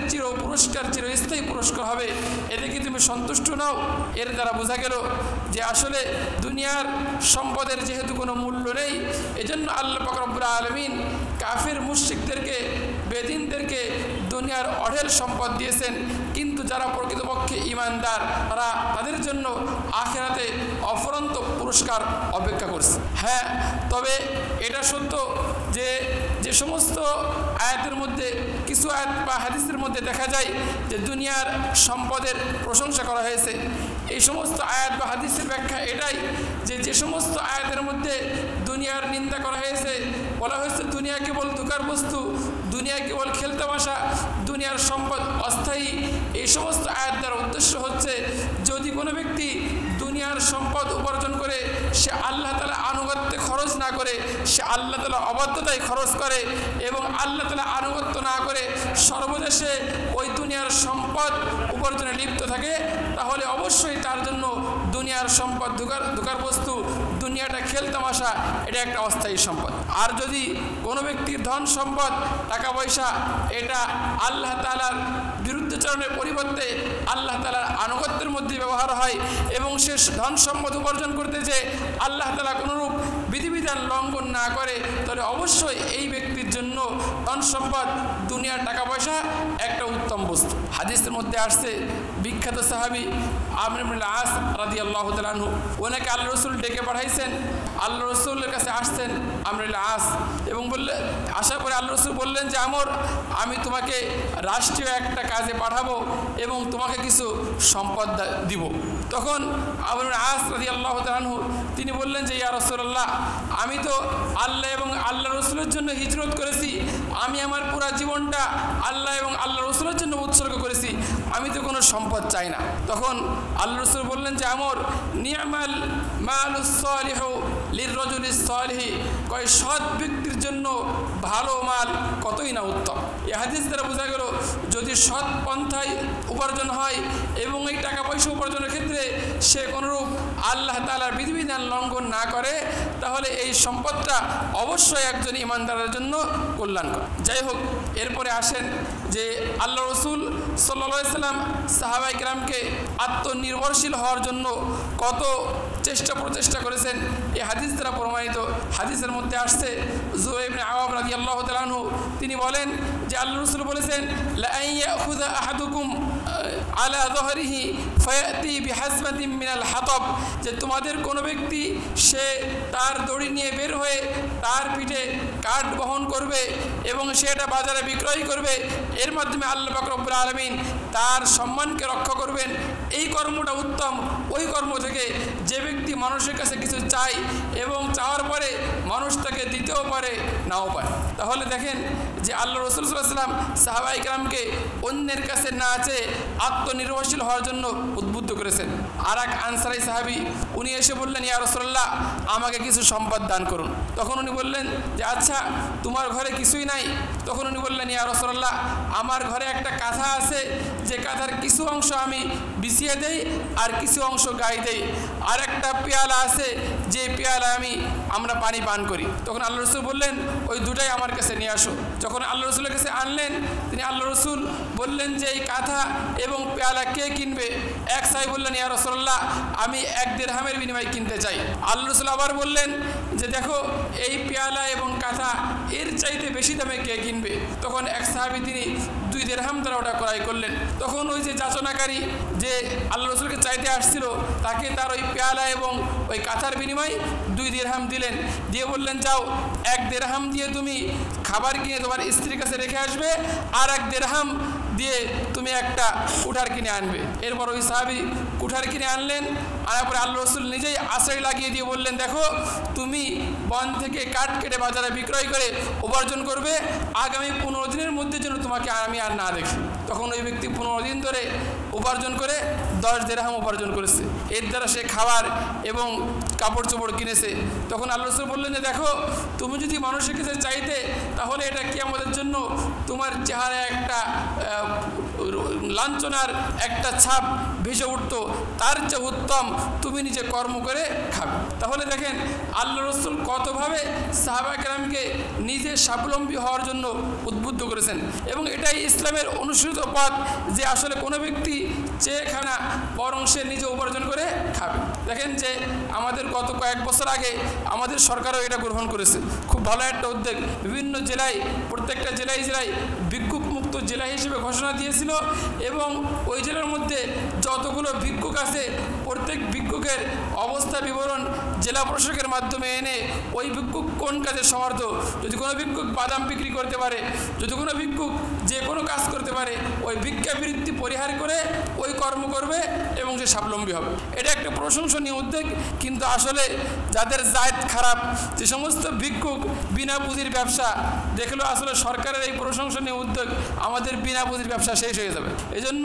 চিরস্থায়ী পুরস্কার হবে, এতে কি তুমি সন্তুষ্ট নও? এর দ্বারা বোঝা গেল যে আসলে দুনিয়ার সম্পদের যেহেতু কোনো মূল্য নেই, এজন্য আল্লাহ পাক রব্বুল আলামিন কাফির মুশরিকদেরকে, বেদিনদেরকে দুনিয়ার অঢেল সম্পদ দিয়েছেন, কিন্তু যারা প্রকৃতপক্ষে ঈমানদার তাদের জন্য আখিরাতে অফুরন্ত পুরস্কার অপেক্ষা করছে। হ্যাঁ, তবে এটা সত্য যে সমস্ত আয়াতের মধ্যে, কিছু আয়াত বা হাদিসের মধ্যে দেখা যায় যে দুনিয়ার সম্পদের প্রশংসা করা হয়েছে। এই সমস্ত আয়াত বা হাদিসের ব্যাখ্যা এটাই যে সমস্ত আয়াতের মধ্যে দুনিয়ার নিন্দা করা হয়েছে, বলা হয়েছে দুনিয়া কেবল ধোঁকার বস্তু, দুনিয়া কেবল খেলতামাশা, দুনিয়ার সম্পদ অস্থায়ী, এই সমস্ত আয়াত দ্বারা উদ্দেশ্য হচ্ছে যদি কোনো ব্যক্তি দুনিয়ার সম্পদ উপার্জন করে সে আল্লাহ তাআলা আনুগত্যে খরচ না করে, সে আল্লাহ তাআলা অবাধ্যতায় খরচ করে এবং আল্লাহ তাআলা আনুগত্য না করে সর্বদেশে ওই দুনিয়ার সম্পদ উপার্জনে লিপ্ত থাকে, তাহলে অবশ্যই তার জন্য দুনিয়ার সম্পদ ধোঁকার বস্তু, দুনিয়াটা খেলতামাশা, এটা একটা অস্থায়ী সম্পদ। আর যদি কোনো ব্যক্তির ধন সম্পদ, টাকা পয়সা, এটা আল্লাহ তাআলার বিরুদ্ধাচরণের পরিবর্তে আল্লাহ তাআলার আনুগত্যের মধ্যে ব্যবহার হয় এবং সে ধন সম্পদ উপার্জন করতে যে আল্লাহ তাআলা কোনোরূপ বিধিবিধান লঙ্ঘন না করে, তাহলে অবশ্যই এই ব্যক্তির জন্য ধন সম্পদ দুনিয়ার টাকা পয়সা একটা উত্তম বস্তু। হাদিসের মধ্যে আসছে বিখ্যাত সাহাবী আমর ইবনে আস রাদিয়াল্লাহু তাআলা আনহু, ওনাকে আল্লাহ রসুল ডেকে পাঠাইছেন। আল্লাহ রসুলের কাছে আসছেন আমর ইবনে আস এবং আসার পরে আল্লাহ রসুল বললেন যে আমর, আমি তোমাকে রাষ্ট্রীয় একটা কাজে পাঠাবো এবং তোমাকে কিছু সম্পদ দিব। তখন আমর ইবনে আস রাদিয়াল্লাহু তাআলা আনহু তিনি বললেন যে ইয়া রাসূলুল্লাহ, আমি তো আল্লাহ এবং আল্লাহ রসুলের জন্য হিজরত করেছি, আমি আমার পুরো জীবনটা আল্লাহ এবং আল্লাহ রসুলের জন্য উৎসর্গ করেছি, আমি তো কোনো সম্পদ চাই না। তখন আল্লাহ রসুল বললেন যে আমর, নি'মাল মালুস সালিহু লিররাজুলিস সালিহি, কয় সৎ ব্যক্তির জন্য ভালো মাল কতই না উত্তম। এই হাদিস দ্বারা বোঝা গেল যদি সৎ পন্থায় উপার্জন হয় এবং এই টাকা পয়সা উপার্জনের ক্ষেত্রে সে কোনোরূপ আল্লাহ তাআলার বিধিবিধান লঙ্ঘন না করে, তাহলে এই সম্পদটা অবশ্যই একজন ইমানদারের জন্য কল্যাণকর। যাই হোক, এরপরে আসেন যে আল্লাহ রসুল সাল্লাল্লাহু আলাইহি সাল্লাম সাহাবায়ে কেরামকে আত্মনির্ভরশীল হওয়ার জন্য কত প্রচেষ্টা করেছেন এই হাদিস দ্বারা প্রমাণিত। হাদিসের মধ্যে আসছে যুবাইর ইবনে আওয়াম রাদিয়াল্লাহু তাআলা আনহু তিনি বলেন যে আল্লাহ রাসূল বলেছেন, লা আইয়াখুযা আহাদুকুম আলা যহরিহি ফায়াতি বিহাসবাতিন মিনাল হাতাব, যে তোমাদের কোনো ব্যক্তি সে তার দড়ি নিয়ে বের হয়ে তার পিঠে কাঠ বহন করবে এবং সেটা বাজারে বিক্রয় করবে, এর মাধ্যমে আল্লাহ পাক রব্বুল আলামিন তার সম্মানকে রক্ষা করবেন। এই কর্মটা উত্তম ওই কর্ম থেকে যে ব্যক্তি মানুষের কাছে কিছু চায় এবং চাওয়ার পরে মানুষ তাকে দিতেও পারে নাও পারে। তাহলে দেখেন যে আল্লাহ রাসূল সাল্লাল্লাহু আলাইহি ওয়াসাল্লাম সাহাবায়ে কেরামকে অন্যের কাছে না চেয়ে আত্মনির্ভরশীল হওয়ার জন্য উদ্বুদ্ধ করেছেন। আর এক আনসারী সাহাবী উনি এসে বললেন, ইয়া রাসূলুল্লাহ, আমাকে কিছু সম্পদ দান করুন। তখন উনি বললেন যে আচ্ছা, তোমার ঘরে কিছুই নাই? তখন উনি বললেন, ইয়া রাসূলুল্লাহ, আমার ঘরে একটা কাঁথা আছে, যে কাঁথার কিছু অংশ আমি বিছিয়ে দেই আর কিছু অংশ গায়ে দেই, আর একটা পেয়ালা আছে যে পেয়ালায় আমরা পানি পান করি। তখন আল্লাহ রসুল বললেন, ওই দুটাই আমার কাছে নিয়ে আসো। যখন আল্লাহ রসুলের কাছে আনলেন, তিনি আল্লাহ রসুল বললেন যে এই কাঁথা এবং পেয়ালা কে কিনবে? এক সাহাবী বললেন, ইয়া রাসূলুল্লাহ, আমি 1 দিরহামের বিনিময়ে কিনতে চাই। আল্লাহ রসুল আবার বললেন যে দেখো, এই পেয়ালা এবং কাঁথা এর চাইতে বেশি দামে কে কিনবে? তখন এক সাহাবী তিনি 2 দিরহাম দ্বারা ওটা ক্রয় করলেন। তখন ওই যে যাচনাকারী যে আল্লাহ রসুলকে চাইতে আসছিল তাকে তার ওই পেয়ালা এবং ওই কাঁথার বিনিময়ে 2 দিরহাম দিলেন, দিয়ে বললেন, যাও 1 দিরহাম দিয়ে তুমি খাবার কিনে তোমার স্ত্রীর কাছে রেখে আসবে, আর 1 দিরহাম দিয়ে তুমি একটা কুঠার কিনে আনবে। এরপর ওই সাহাবী কুঠার কিনে আনলেন, আনার পরে আল্লাহ রসুল নিজেই আশ্রয় লাগিয়ে দিয়ে বললেন, দেখো, তুমি বন থেকে কাঠ কেটে বাজারে বিক্রয় করে উপার্জন করবে, আগামী 15 দিনের মধ্যে যেন তোমাকে আমি আর না দেখি। তখন ওই ব্যক্তি 15 দিন ধরে উপার্জন করে 10 দিরহাম উপার্জন করেছে। এর দ্বারা সে খাবার এবং কাপড় চোপড় কিনেছে। তখন আল্লাহ রসুল বললেন যে দেখো, তুমি যদি মানুষের কাছে চাইতে, তাহলে এটা কিয়ামতের জন্য তোমার চেহারায় একটা লাঞ্ছনার একটা ছাপ ভেসে উঠত, তার চেয়ে উত্তম তুমি নিজে কর্ম করে খাবে। তাহলে দেখেন আল্লাহ রসুল কতভাবে সাহাবা কেরামকে নিজে স্বাবলম্বী হওয়ার জন্য উদ্বুদ্ধ করেছেন, এবং এটাই ইসলামের অনুসৃত পথ যে আসলে কোনো ব্যক্তি চেয়ে খানা, বরং সে নিজে উপার্জন করে খাবে। দেখেন যে আমাদের গত কয়েক বছর আগে আমাদের সরকারও এটা গ্রহণ করেছে, খুব ভালো একটা উদ্যোগ। বিভিন্ন জেলায়, প্রত্যেকটা জেলায় ভিক্ষুক মুক্ত জেলা হিসেবে ঘোষণা দিয়েছিল, এবং ওই জেলার মধ্যে যতগুলো ভিক্ষুক আছে প্রত্যেক ভিক্ষুকের অবস্থা বিবরণ জেলা প্রশাসকের মাধ্যমে এনে ওই ভিক্ষুক কোন কাজে সমর্থ, যদি কোনো ভিক্ষুক বাদাম বিক্রি করতে পারে, যদি কোনো ভিক্ষুক যে কোনো কাজ করতে পারে, ওই ভিক্ষাবৃত্তি পরিহার করে ওই কর্ম করবে এবং সে স্বাবলম্বী হবে। এটা একটা প্রশংসনীয় উদ্যোগ। কিন্তু আসলে যাদের জায়েত খারাপ, যে সমস্ত ভিক্ষুক বিনা পুঁজির ব্যবসা দেখলো, আসলে সরকারের এই প্রশংসনীয় উদ্যোগ আমাদের বিনা পুঁজির ব্যবসা শেষ হয়ে যাবে। এজন্য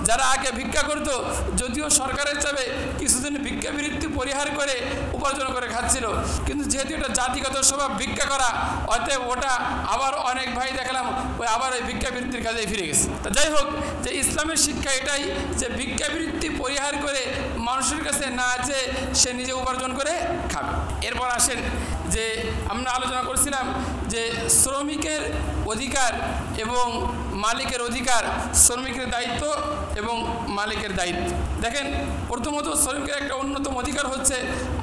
যারা আগে ভিক্ষা করতো, যদিও সরকারের চাপে কিছুদিন ভিক্ষাবৃত্তি পরিহার করে উপার্জন করে খাচ্ছিল, কিন্তু যেহেতু এটা জাতিগত স্বভাব ভিক্ষা করা, অতএব ওটা আবার অনেক ভাই দেখলাম আবার ওই ভিক্ষাবৃত্তির কাজে ফিরে গেছে। তা যাই হোক, যে ইসলামের শিক্ষা এটাই যে ভিক্ষাবৃত্তি পরিহার করে মানুষের কাছে না চেয়ে সে নিজে উপার্জন করে খাবে। এরপর আসেন যে আমরা আলোচনা করছিলাম যে শ্রমিকের অধিকার এবং মালিকের অধিকার, শ্রমিকের দায়িত্ব এবং মালিকের দায়িত্ব। দেখেন, প্রথমত শ্রমিকের একটা অন্যতম অধিকার হচ্ছে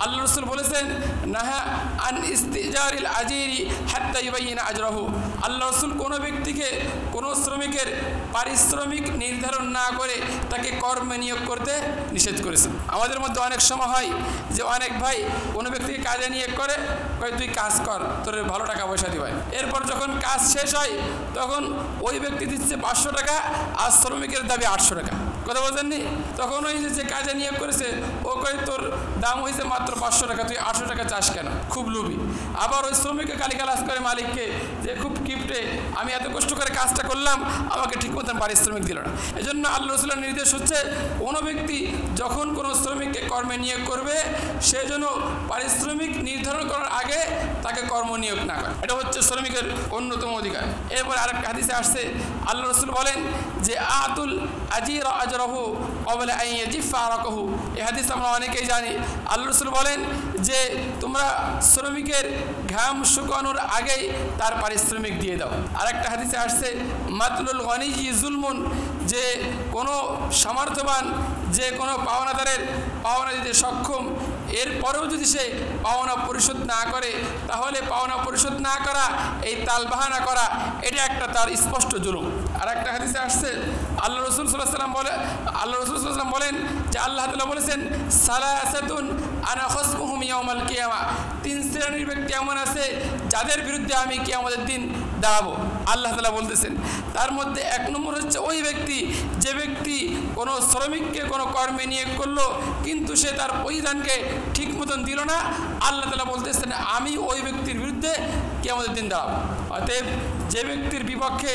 আল্লাহ রাসূল বলেছেন নাহা আন ইস্তিজারিল আজিরি হাত্তা ইউবাইয়িনা আজরাহু। আল্লাহ রাসূল কোনো ব্যক্তিকে, কোনো শ্রমিকের পারিশ্রমিক নির্ধারণ না করে তাকে কর্মে নিয়োগ করতে নিষেধ করেছেন। আমাদের মধ্যে অনেক সময় হয় যে অনেক ভাই কোনো ব্যক্তিকে কাজে নিয়োগ করে, কয় তুই কাজ কর, তোর ভালো টাকা পয়সা দিবে। এরপর যখন কাজ শেষ হয় তখন ওই ব্যক্তি দিচ্ছে 500 টাকা আর শ্রমিকের দাবি 800 টাকা। কথা বলছেননি? তখন ওই যে কাজে নিয়োগ করেছে ও কয় তোর দাম হয়েছে মাত্র 500 টাকা, তুই 800 টাকা চাস কেন? খুব লোভী। আবার ওই শ্রমিককে গালিগালাজ করে মালিককে যে খুব কিপটে, আমি এত কষ্ট করে কাজটা করলাম, আমাকে ঠিক মতন পারিশ্রমিক দিল না। এই জন্য আল্লাহ রাসূলের নির্দেশ হচ্ছে কোনো ব্যক্তি যখন কোনো শ্রমিককে কর্মে নিয়োগ করবে সে যেন পারিশ্রমিক নির্ধারণ করার আগে তাকে কর্ম নিয়োগ না করে। এটা হচ্ছে শ্রমিকের অন্যতম অধিকার। এরপর আরেকটা হাদিসে আসছে আল্লাহ রাসূল বলেন যে আতুল আজিরা আজরাহু ক্বাবলা আন ইয়াজিফা আরাকাহু। এই হাদিস আমরা অনেকেই জানি। আল্লাহ রাসূল বলেন যে তোমরা শ্রমিকের ঘাম শুকানোর আগেই তার পারিশ্রমিক দিয়ে দাও। আরেকটা হাদিসে আসছে মাতলুল গনিয়্যি যুলমুন, যে কোনো সামর্থ্যবান যে কোনো পাওনাদারের পাওনা দিতে সক্ষম, এরপরেও যদি সে পাওনা পরিশোধ না করে তাহলে পাওনা পরিশোধ না করা, এই তালবাহানা করা, এটা একটা তার স্পষ্ট জুলুম। আর একটা হাদিসে আসছে আল্লাহ রাসূল সাল্লাল্লাহু আলাইহি ওয়াসাল্লাম বলেন যে আল্লাহ তাআলা বলেছেন সালাসাতুন আনা খাসমুহুম ইয়াউমাল কিয়ামা। 3 শ্রেণীর ব্যক্তি এমন আছে যাদের বিরুদ্ধে আমি কিয়ামতের দিন দাঁড়াবো, আল্লাহ তাআলা বলতেছেন। তার মধ্যে 1 নম্বর হচ্ছে ওই ব্যক্তি যে ব্যক্তি কোনো শ্রমিককে কোনো কর্মে নিয়োগ করলো কিন্তু সে তার পরিধানকে ঠিক মতন দিল না, আল্লাহ তাআলা বলতেছেন আমি ওই ব্যক্তির বিরুদ্ধে কিয়ামতের দিন দাঁড়াবো। অতএব যে ব্যক্তির বিপক্ষে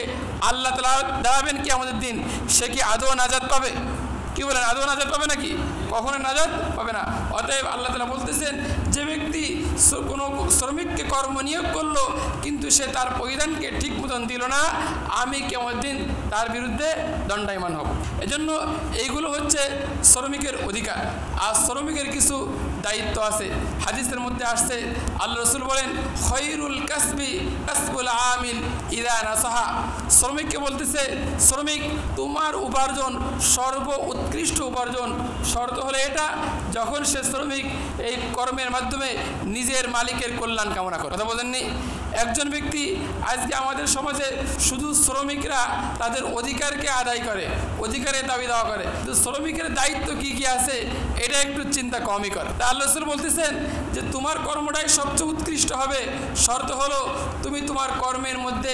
আল্লাহ তাআলা দাঁড়াবেন কিয়ামতের দিন, সে কি আদৌ নাজাত পাবে? কি বলেন, আদৌ নাজাত পাবে নাকি? কখনো নাজাত পাবে না। অতএব আল্লাহ তাআলা বলতেছেন যে ব্যক্তি কোনো শ্রমিককে কর্ম নিয়োগ করলো কিন্তু সে তার পরিধানকে ঠিক মতন দিল না, আমি কিয়ামতের দিন তার বিরুদ্ধে দণ্ডায়মান হব। এজন্য এইগুলো হচ্ছে শ্রমিকের অধিকার। আর শ্রমিকের কিছু দায়িত্ব আছে। হাদিসের মধ্যে আসছে আল্লাহ রাসূল বলেন খৈরুল কাসবি কাসবুল আমিল ইদা নাসাহা। শ্রমিককে বলতেছে শ্রমিক তোমার উপার্জন সর্ব উৎকৃষ্ট উপার্জন, শর্ত হলো এটা যখন সে শ্রমিক এই কর্মের মাধ্যমে নিজের মালিকের কল্যাণ কামনা করে। কথা বলেননি? একজন ব্যক্তি আজকে আমাদের সমাজে শুধু শ্রমিকরা তাদের অধিকারকে আদায় করে, অধিকারের দাবি দাওয়া করে, কিন্তু শ্রমিকের দায়িত্ব কি কি আছে এটা একটু চিন্তা কমই করে। তা আল্লাহ রাসূল বলতেছেন যে তোমার কর্মটাই সবচেয়ে উৎকৃষ্ট হবে, শর্ত হলো তুমি তোমার কর্মের মধ্যে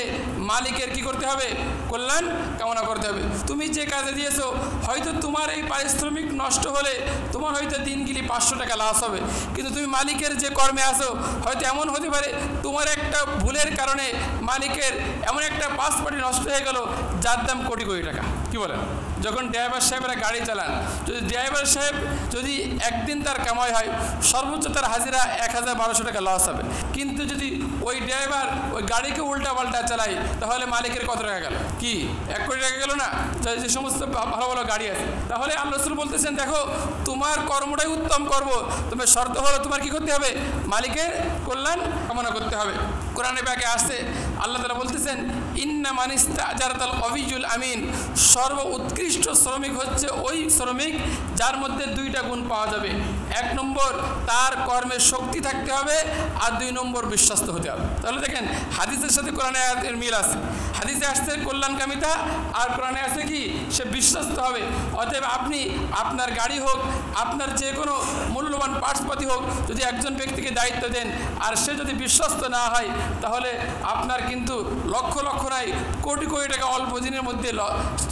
মালিকের কি করতে হবে? কল্যাণ কামনা করতে হবে। তুমি যে কাজে দিয়েছো হয়তো তোমার এই পারিশ্রমিক নষ্ট হলে তোমার হয়তো দিনগুলি 500 টাকা লস হবে, কিন্তু তুমি মালিকের যে কর্মে আসো হয়তো এমন হতে পারে তোমার একটা ভুলের কারণে মালিকের এমন একটা পাসপোর্ট নষ্ট হয়ে গেল যার দাম কোটি কোটি টাকা। কি বলেন? যখন ড্রাইভার সাহেবরা গাড়ি চালান, যদি ড্রাইভার সাহেব যদি একদিন তার কামাই হয় সর্বোচ্চ তার হাজিরা 1000-1200 টাকা লস হবে, কিন্তু যদি ওই ড্রাইভার ওই গাড়িকে উল্টা পাল্টা চালায় তাহলে মালিকের কত টাকা গেল? কি 1 কোটি টাকা গেল না? যে সমস্ত ভালো ভালো গাড়ি আছে। তাহলে আল্লাহ রাসূল বলতেছেন দেখো তোমার কর্মটাই উত্তম কর্ম, তবে শর্ত হলো তোমার কি করতে হবে? মালিকের কল্যাণ কামনা করতে হবে। কোরআনে পাকে আসছে আল্লাহ তাআলা বলতেছেন ইন্না মান ইস্তাজারাতাল কবিয়ুল আমিন। সর্ব উৎকৃষ্ট শ্রমিক হচ্ছে ওই শ্রমিক যার মধ্যে 2টা গুণ পাওয়া যাবে। 1 নম্বর তার কর্মের শক্তি থাকতে হবে, আর 2 নম্বর বিশ্বস্ত হতে হবে। তাহলে দেখেন হাদিসের সাথে কোরআনে আয়াতের মিল আছে। হাদিসে আসছে কল্যাণকামিতা আর কোরআনে আছে কি সে বিশ্বস্ত হবে। অতএব আপনি আপনার গাড়ি হোক, আপনার যে কোনো মূল্যবান পার্টসপাতি হোক, যদি একজন ব্যক্তিকে দায়িত্ব দেন আর সে যদি বিশ্বস্ত না হয় তাহলে আপনার কিন্তু লক্ষ লক্ষ নয় কোটি কোটি টাকা অল্প দিনের মধ্যে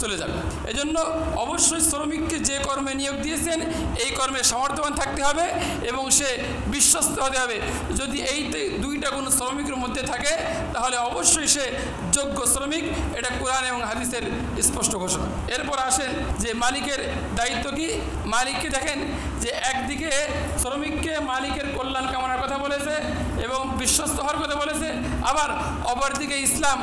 চলে যাবে। এজন্য অবশ্যই শ্রমিককে যে কর্মে নিয়োগ দিয়েছেন এই কর্মে সামর্থ্যবান থাকতে হবে এবং সে বিশ্বস্ত হতে হবে। যদি এই 2টা গুণ শ্রমিকের মধ্যে থাকে তাহলে অবশ্যই সে যোগ্য শ্রমিক। এটা কোরআন এবং হাদিসের স্পষ্ট ঘোষণা। এরপর আসেন যে মালিকের দায়িত্ব কি। মালিককে দেখেন যে একদিকে শ্রমিককে মালিকের কল্যাণ কামনার কথা বলেছে এবং বিশ্বস্ত হওয়ার কথা বলেছে, আবার অপরদিকে ইসলাম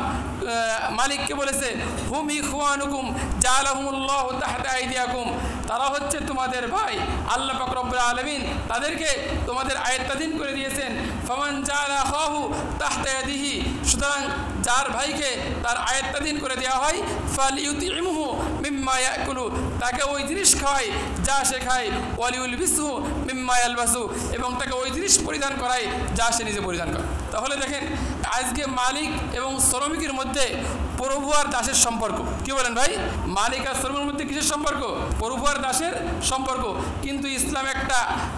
মালিককে বলেছে হুম ইখওয়ানুকুম জাআলাহুমুল্লাহু তাহতা আইদিয়াকুম, তারা হচ্ছে তোমাদের ভাই। আল্লাহ পাক রব্বুল আলামিন তাদেরকে তোমাদের আয়ত্তাধীন করে দিয়েছেন। ফামান জাআলা আখাহু তাহতা ইয়াদিহি, সুতরাং যার ভাইকে তার আয়ত্তাধীন করে দেওয়া হয়, ফালিউতিমহু মিম্মা ইয়াকুলু, তাকে ওই জিনিস খাওয়ায় যা সে খায়, ওয়ালিউলবিসহু মিম্মা ইয়ালবাসু, এবং তাকে ওই জিনিস পরিধান করায় যা সে নিজে পরিধান করে। তাহলে দেখেন আজকে মালিক এবং শ্রমিকের মধ্যে প্রভু আর দাসের সম্পর্ক। কি বলেন ভাই? মালিক আর শ্রমিকের মধ্যে কিসের সম্পর্ক? প্রভু আর দাসের সম্পর্ক। কিন্তু ইসলাম একটা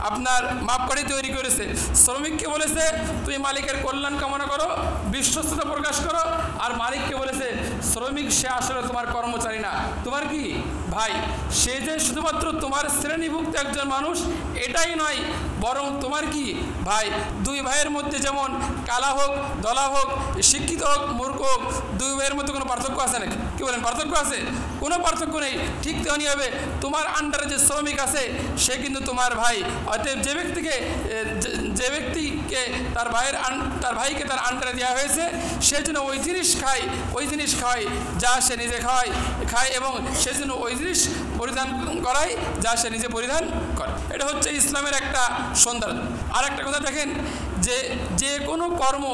আপনার মাপকাঠি তৈরি করেছে। শ্রমিককে বলেছে তুমি মালিকের কল্যাণ কামনা করো, বিশ্বস্ততা প্রকাশ করো, আর মালিককে বলেছে শ্রমিক সে আসলে তোমার কর্মচারী না, তোমার কি ভাই। সে যে শুধুমাত্র তোমার শ্রেণীভুক্ত একজন মানুষ এটাই নয়, বরং তোমার কি ভাই। দুই ভাইয়ের মধ্যে যেমন কালা হোক দলা হোক, শিক্ষিত হোক মূর্খ হোক, দুই ভাইয়ের মধ্যে কোনো পার্থক্য আছে নাকি? কি বলেন? পার্থক্য আছে? কোনো পার্থক্য নেই। ঠিক তেমনি হবে তোমার আন্ডারে যে শ্রমিক আছে সে কিন্তু তোমার ভাই। অতএব যে ব্যক্তিকে তার ভাইকে তার আন্ডারে দেওয়া হয়েছে সে যেন ওই জিনিস খায় যা সে নিজে খায় এবং সে যেন ওই জিনিস পরিধান করায় যা সে নিজে পরিধান করে। এটা হচ্ছে ইসলামের একটা সৌন্দর্য। আর একটা কথা দেখেন, যে কোনো কর্ম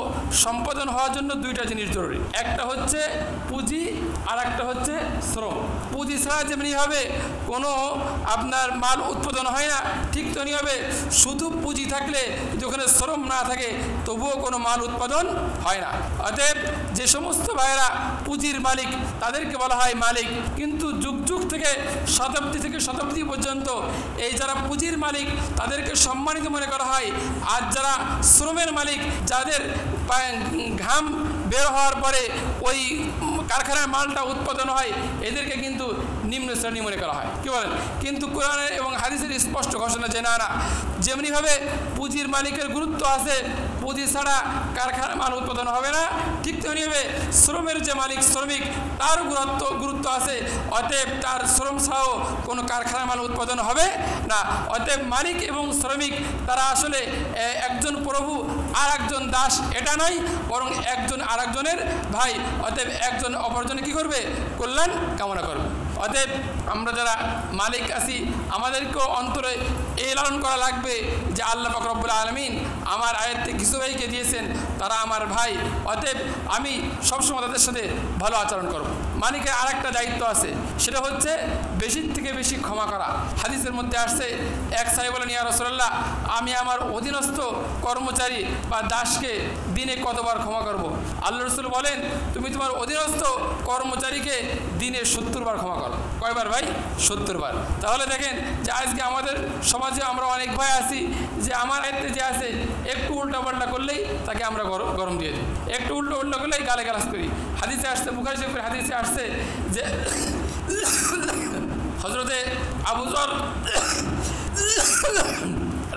সম্পাদন হওয়ার জন্য দুইটা জিনিস জরুরি। একটা হচ্ছে পুঁজি আর একটা হচ্ছে শ্রম। পুঁজি ছাড়া যেমনি হবে কোনো আপনার মাল উৎপাদন হয় না, ঠিক তেমনি হবে শুধু পুঁজি থাকলে যদি ওখানে শ্রম না থাকে তবুও কোনো মাল উৎপাদন হয় না। অতএব যে সমস্ত ভাইয়েরা পুঁজির মালিক তাদেরকে বলা হয় মালিক, কিন্তু যুগ যুগ থেকে শতাব্দী পর্যন্ত এই যারা পুঁজির মালিক তাদেরকে সম্মানিত মনে করা হয়। আর যারা শ্রমের মালিক, যাদের ঘাম বের হওয়ার পরে ওই কারখানার মালটা উৎপাদন হয়, এদেরকে কিন্তু নিম্ন শ্রেণী মনে করা হয়। কি বলেন? কিন্তু কোরআনের এবং হাদিসের স্পষ্ট ঘোষণা যে না, যেমনিভাবে পুঁজির মালিকের গুরুত্ব আছে, পুঁজি ছাড়া কারখানার মাল উৎপাদন হবে না, ঠিক তেমনিভাবে শ্রমের যে মালিক শ্রমিক তার গুরুত্ব আছে। অতএব তার শ্রম ছাড়াও কোনো কারখানার মাল উৎপাদন হবে না। অতএব মালিক এবং শ্রমিক তারা আসলে একজন প্রভু আর একজন দাস এটা নয়, বরং একজন আর একজনের ভাই। অতএব একজন অপরজনে কী করবে? কল্যাণ কামনা করবে। অতএব আমরা যারা মালিক আছি আমাদেরকেও অন্তরে এই লালন করা লাগবে যে আল্লাহ পাক রব্বুল আলামিন আমার আয়াতে কিছু ভাইকে দিয়েছেন, তারা আমার ভাই। অতএব আমি সবসময় তাদের সাথে ভালো আচরণ করব। মালিকের আর একটা দায়িত্ব আছে, সেটা হচ্ছে বেশির থেকে বেশি ক্ষমা করা। হাদিসের মধ্যে আসছে, এক সাহাবী বলেন, ইয়া রাসূলুল্লাহ, আমি আমার অধীনস্থ কর্মচারী বা দাসকে দিনে কতবার ক্ষমা করব? আল্লাহ রাসূল বলেন, তুমি তোমার অধীনস্থ কর্মচারীকে দিনে 70 বার ক্ষমা করো। কয়বার ভাই? 70 বার। তাহলে দেখেন যে আজকে আমাদের সমাজে আমরা অনেক ভাই আছি যে আমার আয়ত্তে যে আছে একটু উল্টাপাল্টা করলেই তাকে আমরা গরম দিয়ে দিই, একটু উল্টো করলেই গালাগালাজ করি। হাদিসে আসছে, বুখারী শরীফের হাদিসে আসছে যে হযরতে আবু যর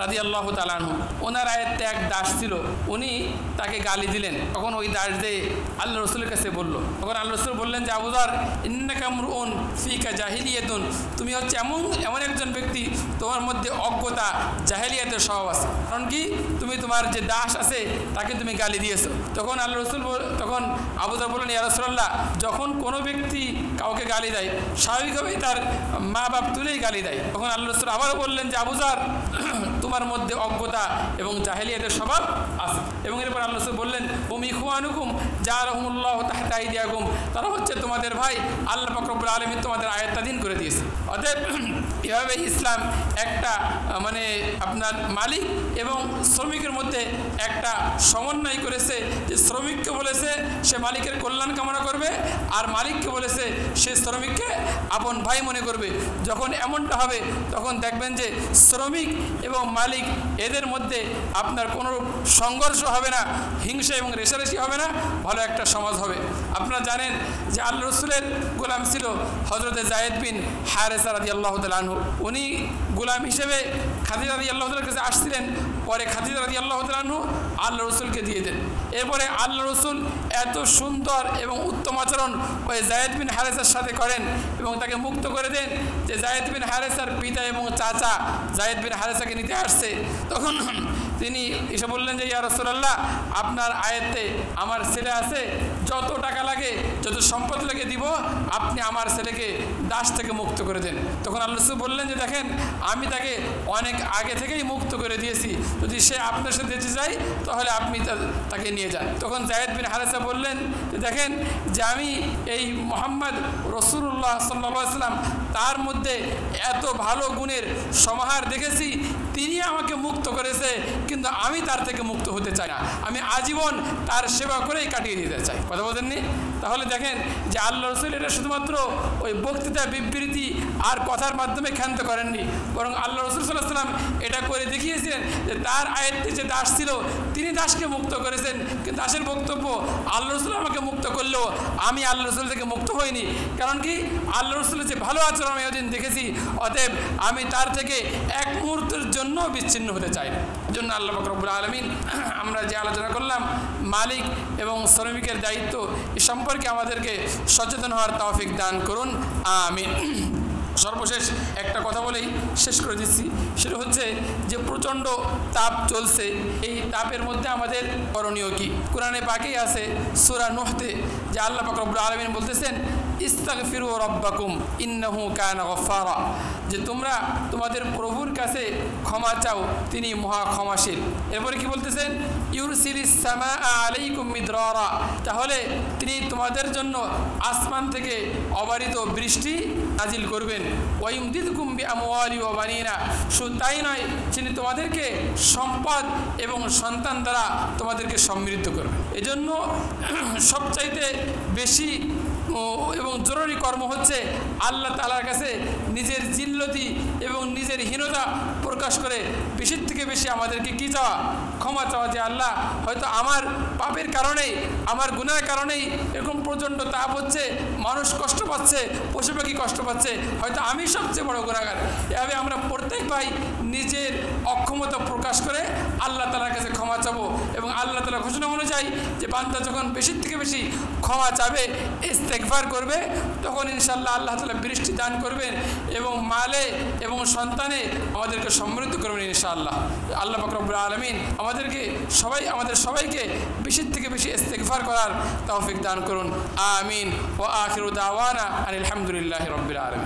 রাদিয়াল্লাহু তাআলা আনহু, ওনার আয়াতে এক দাস ছিল, উনি তাকে গালি দিলেন। তখন ওই দাস দিয়ে আল্লাহ রসুলের কাছে বলল। তখন আল্লাহ রসুল বললেন যে আবু যর, ইন্নাকা মুরউন ফিকা জাহিলিয়াতুন, তুমি হচ্ছে এমন একজন ব্যক্তি তোমার মধ্যে অজ্ঞতা জাহেলিয়াতের স্বভাব আছে। কারণ কি? তুমি তোমার যে দাস আছে তাকে তুমি গালি দিয়েছো। তখন আল্লাহ রসুল তখন আবু যর বললেন, ইয়া রাসূলুল্লাহ, যখন কোনো ব্যক্তি কাউকে গালি দেয় স্বাভাবিকভাবেই তার মা বাপ তুলেই গালি দেয়। তখন আল্লাহ রসুল আবারও বললেন যে আবু যর, তোমার মধ্যে অজ্ঞতা এবং জাহেলিয়াতের স্বভাব আছে। এবং এরপর আল্লাহ রাসূল বললেন, হুম ইখওয়ানুকুম জাআলাহুমুল্লাহু তাহতা আইদিয়াকুম, তারা হচ্ছে তোমাদের ভাই, আল্লাহ পাক রব্বুল আলামিন তোমাদের আয়াত্তাধীন করে দিয়েছে। অতএব এভাবে ইসলাম একটা মানে আপনার মালিক এবং শ্রমিকের মধ্যে একটা সমন্বয় করেছে যে শ্রমিককে বলেছে সে মালিকের কল্যাণ কামনা করবে, আর মালিককে বলেছে সে শ্রমিককে আপন ভাই মনে করবে। যখন এমনটা হবে তখন দেখবেন যে শ্রমিক এবং মালিক এদের মধ্যে আপনার কোনো সংঘর্ষ হবে না, হিংসা এবং রেষারেষি হবে না, ভালো একটা সমাজ হবে। আপনারা জানেন যে আল্লাহ রসুলের গোলাম ছিল হযরতে যায়েদ বিন হারেসা রাদিয়াল্লাহু তাআলা আনহু। উনি গোলাম হিসেবে খাদিজা রাদিয়াল্লাহু তাআলার কাছে আসছিলেন। পরে খাদিজা রাদিয়াল্লাহু তাআলা আনহু আল্লাহ রসুলকে দিয়ে দেন। এরপরে আল্লাহ রসুল এত সুন্দর এবং উত্তম আচরণ ওই যায়েদ বিন হারেসার সাথে করেন এবং তাকে মুক্ত করে দেন যে যায়েদ বিন হারেসার পিতা এবং চাচা যায়েদ বিন হারেসাকে নিতে আসছে। তখন তিনি এসে বললেন যে ইয়া রাসূলুল্লাহ, আপনার আয়াতে আমার ছেলে আছে, যত টাকা লাগে যত সম্পদ লাগে দিব, আপনি আমার ছেলেকে দাস থেকে মুক্ত করে দেন। তখন আল্লাহ রাসূল বললেন যে দেখেন, আমি তাকে অনেক আগে থেকেই মুক্ত করে দিয়েছি, যদি সে আপনার সাথে যেতে চায় তাহলে আপনি তাকে নিয়ে যান। তখন যায়েদ বিন হারেসা বললেন যে দেখেন, যে আমি এই মুহাম্মদ রাসূলুল্লাহ সাল্লাল্লাহু আলাইহি ওয়াসাল্লাম তার মধ্যে এত ভালো গুণের সমাহার দেখেছি, তিনি আমাকে মুক্ত করেছে, কিন্তু আমি তার থেকে মুক্ত হতে চাই না, আমি আজীবন তার সেবা করেই কাটিয়ে দিতে চাই। কথা বলেননি? তাহলে দেখেন যে আল্লাহ রসুল এটা শুধুমাত্র ওই বক্তৃতা বিবৃতি আর কথার মাধ্যমে ক্ষান্ত করেননি, বরং আল্লাহ রসুল সাল্লাল্লাহু আলাইহি ওয়াসাল্লাম এটা করে দেখিয়েছিলেন যে তার আয়াতে যে দাস ছিল তিনি দাসকে মুক্ত করেছেন, কিন্তু দাসের বক্তব্য আল্লাহ রসুল আমাকে মুক্ত করলেও আমি আল্লাহ রসুল থেকে মুক্ত হইনি। কারণ কি, আল্লাহ রসুলের যে ভালো আচরণ আমি ওদিন দেখেছি, অতএব আমি তার থেকে এক মুহূর্তের জন্য বিচ্ছিন্ন হতে চাই না। জন্য আল্লাহ পাক রব্বুল আলামিন আমরা যে আলোচনা করলাম মালিক এবং শ্রমিকের দায়িত্ব, এ সম্পর্কে আমাদেরকে সচেতন হওয়ার তৌফিক দান করুন, আমিন। সর্বশেষ একটা কথা বলেই শেষ করে দিচ্ছি, সেটা হচ্ছে যে প্রচণ্ড তাপ চলছে, এই তাপের মধ্যে আমাদের করণীয় কি? কোরআনে পাকেই আছে সূরা নূহতে যে আল্লাহ পাক রব্বুল আলামিন বলতেছেন ইস্তাগফিরু রাব্বাকুম ইন্নাহু কানা গফফারা, যে তোমরা তোমাদের প্রভুর কাছে ক্ষমা চাও, তিনি মহা ক্ষমাশীল। এরপরে কি বলতেছেন? ইউরসিলিস সামাআ আলাইকুম মিদরারা, তাহলে তিনি তোমাদের জন্য আসমান থেকে অবারিত বৃষ্টি নাজিল করবেন। ওয়াইমদিদকুম বিআমওয়ালি ওয়া বানিনা, শুধু তাই নয়, তিনি তোমাদেরকে সম্পদ এবং সন্তান দ্বারা তোমাদেরকে সমৃদ্ধ করবেন। এজন্য সবচাইতে বেশি এবং জরুরি কর্ম হচ্ছে আল্লাহ তাআলার কাছে নিজের জিল্লতি এবং নিজের হীনতা প্রকাশ করে বেশি থেকে বেশি আমাদেরকে কী চাওয়া? ক্ষমা চাওয়া, যে আল্লাহ হয়তো আমার পাপের কারণেই, আমার গুনাহের কারণেই এরকম প্রচণ্ড তাপ হচ্ছে, মানুষ কষ্ট পাচ্ছে, পশু পাখি কষ্ট পাচ্ছে, হয়তো আমি সবচেয়ে বড় গুনাহগার। এভাবে আমরা প্রত্যেক ভাই নিজের অক্ষমতা প্রকাশ করে আল্লাহ তাআলার কাছে ক্ষমা চাবো, এবং আল্লাহ তাআলা ঘোষণা অনুযায়ী যে বান্দা যখন বেশি থেকে বেশি ক্ষমা চাবে, ইস্তেগফার করবে, তখন ইনশাআল্লাহ আল্লাহ তাআলা বৃষ্টি দান করবেন এবং মালে এবং সন্তানে আমাদেরকে সমৃদ্ধ করবেন ইনশাআল্লাহ। আল্লাহ পাক রব্বুল আলামিন আমাদের সবাইকে বেশি থেকে বেশি ইস্তেগফার করার তৌফিক দান করুন, আমিন। ওয়া আখিরু দাওয়ানা আনিল হামদুলিল্লাহি রাব্বিল আলামিন।